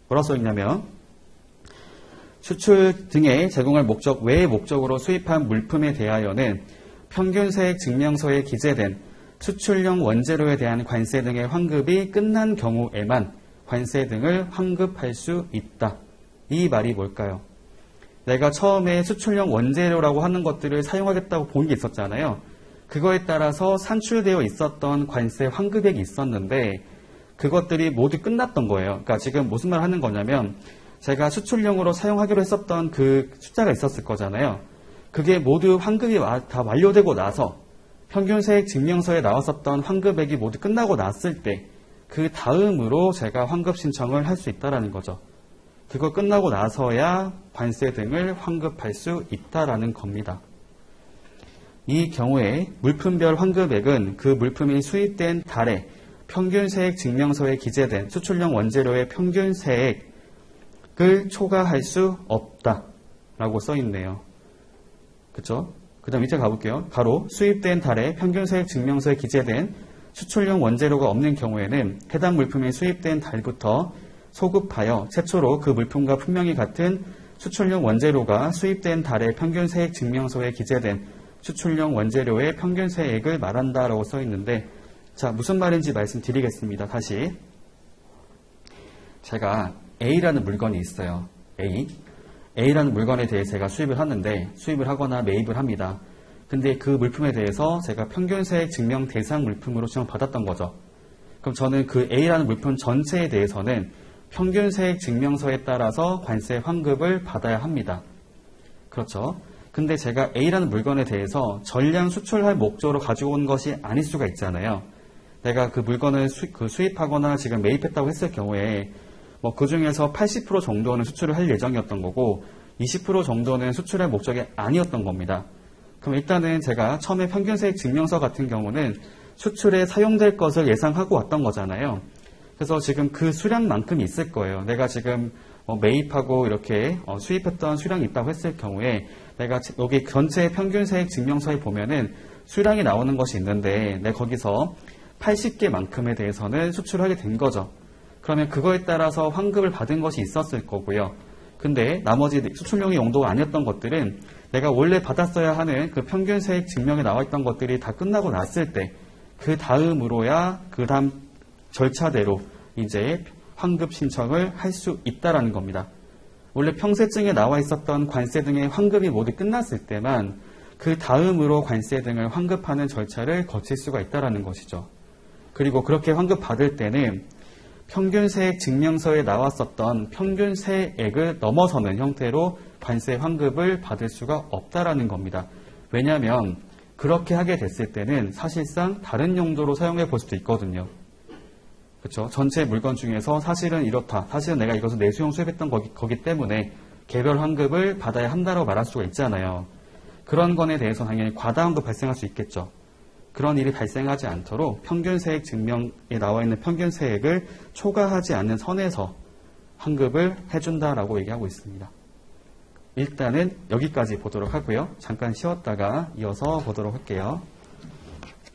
뭐라고 써있냐면 수출 등의 제공할 목적 외의 목적으로 수입한 물품에 대하여는 평균세액 증명서에 기재된 수출용 원재료에 대한 관세 등의 환급이 끝난 경우에만 관세 등을 환급할 수 있다. 이 말이 뭘까요? 내가 처음에 수출용 원재료라고 하는 것들을 사용하겠다고 본 게 있었잖아요. 그거에 따라서 산출되어 있었던 관세 환급액이 있었는데 그것들이 모두 끝났던 거예요. 그러니까 지금 무슨 말을 하는 거냐면 제가 수출용으로 사용하기로 했었던 그 숫자가 있었을 거잖아요. 그게 모두 환급이 다 완료되고 나서 평균세액 증명서에 나왔었던 환급액이 모두 끝나고 났을 때 그 다음으로 제가 환급 신청을 할 수 있다는 거죠. 그거 끝나고 나서야 관세 등을 환급할 수 있다는 겁니다. 이 경우에 물품별 환급액은 그 물품이 수입된 달에 평균세액 증명서에 기재된 수출용 원재료의 평균세액을 초과할 수 없다라고 써있네요. 그쵸? 그 다음 밑에 가볼게요. 가로 수입된 달에 평균세액 증명서에 기재된 수출용 원재료가 없는 경우에는 해당 물품이 수입된 달부터 소급하여 최초로 그 물품과 분명히 같은 수출용 원재료가 수입된 달에 평균세액 증명서에 기재된 수출용 원재료의 평균세액을 말한다라고 써있는데 자 무슨 말인지 말씀드리겠습니다. 다시 제가 A라는 물건이 있어요. A라는 물건에 대해 제가 수입을 하거나 매입을 합니다. 근데 그 물품에 대해서 제가 평균세액 증명 대상 물품으로 지정받았던 거죠. 그럼 저는 그 A라는 물품 전체에 대해서는 평균세액 증명서에 따라서 관세 환급을 받아야 합니다. 그렇죠? 근데 제가 A라는 물건에 대해서 전량 수출할 목적으로 가지고 온 것이 아닐 수가 있잖아요. 내가 그 물건을 수입하거나 지금 매입했다고 했을 경우에 그 중에서 80% 정도는 수출을 할 예정이었던 거고 20% 정도는 수출할 목적이 아니었던 겁니다. 그럼 일단은 제가 처음에 평균세액 증명서 같은 경우는 수출에 사용될 것을 예상하고 왔던 거잖아요. 그래서 지금 그 수량만큼이 있을 거예요. 내가 지금 매입하고 이렇게 수입했던 수량이 있다고 했을 경우에 내가 여기 전체 평균세액 증명서에 보면은 수량이 나오는 것이 있는데 내가 거기서 80개만큼에 대해서는 수출하게 된 거죠. 그러면 그거에 따라서 환급을 받은 것이 있었을 거고요. 근데 나머지 수출용의 용도가 아니었던 것들은 내가 원래 받았어야 하는 그 평균세액 증명에 나와 있던 것들이 다 끝나고 났을 때 그 다음으로야 그 다음 절차대로 이제 환급 신청을 할 수 있다라는 겁니다. 원래 평세증에 나와 있었던 관세 등의 환급이 모두 끝났을 때만 그 다음으로 관세 등을 환급하는 절차를 거칠 수가 있다라는 것이죠. 그리고 그렇게 환급 받을 때는 평균세액 증명서에 나왔었던 평균세액을 넘어서는 형태로 관세 환급을 받을 수가 없다라는 겁니다. 왜냐하면 그렇게 하게 됐을 때는 사실상 다른 용도로 사용해 볼 수도 있거든요. 그렇죠? 전체 물건 중에서 사실은 이렇다. 사실은 내가 이것을 내수용 수입했던 거기 때문에 개별 환급을 받아야 한다고 말할 수가 있잖아요. 그런 건에 대해서 당연히 과다환급 발생할 수 있겠죠. 그런 일이 발생하지 않도록 평균세액 증명에 나와 있는 평균세액을 초과하지 않는 선에서 환급을 해준다라고 얘기하고 있습니다. 일단은 여기까지 보도록 하고요. 잠깐 쉬었다가 이어서 보도록 할게요.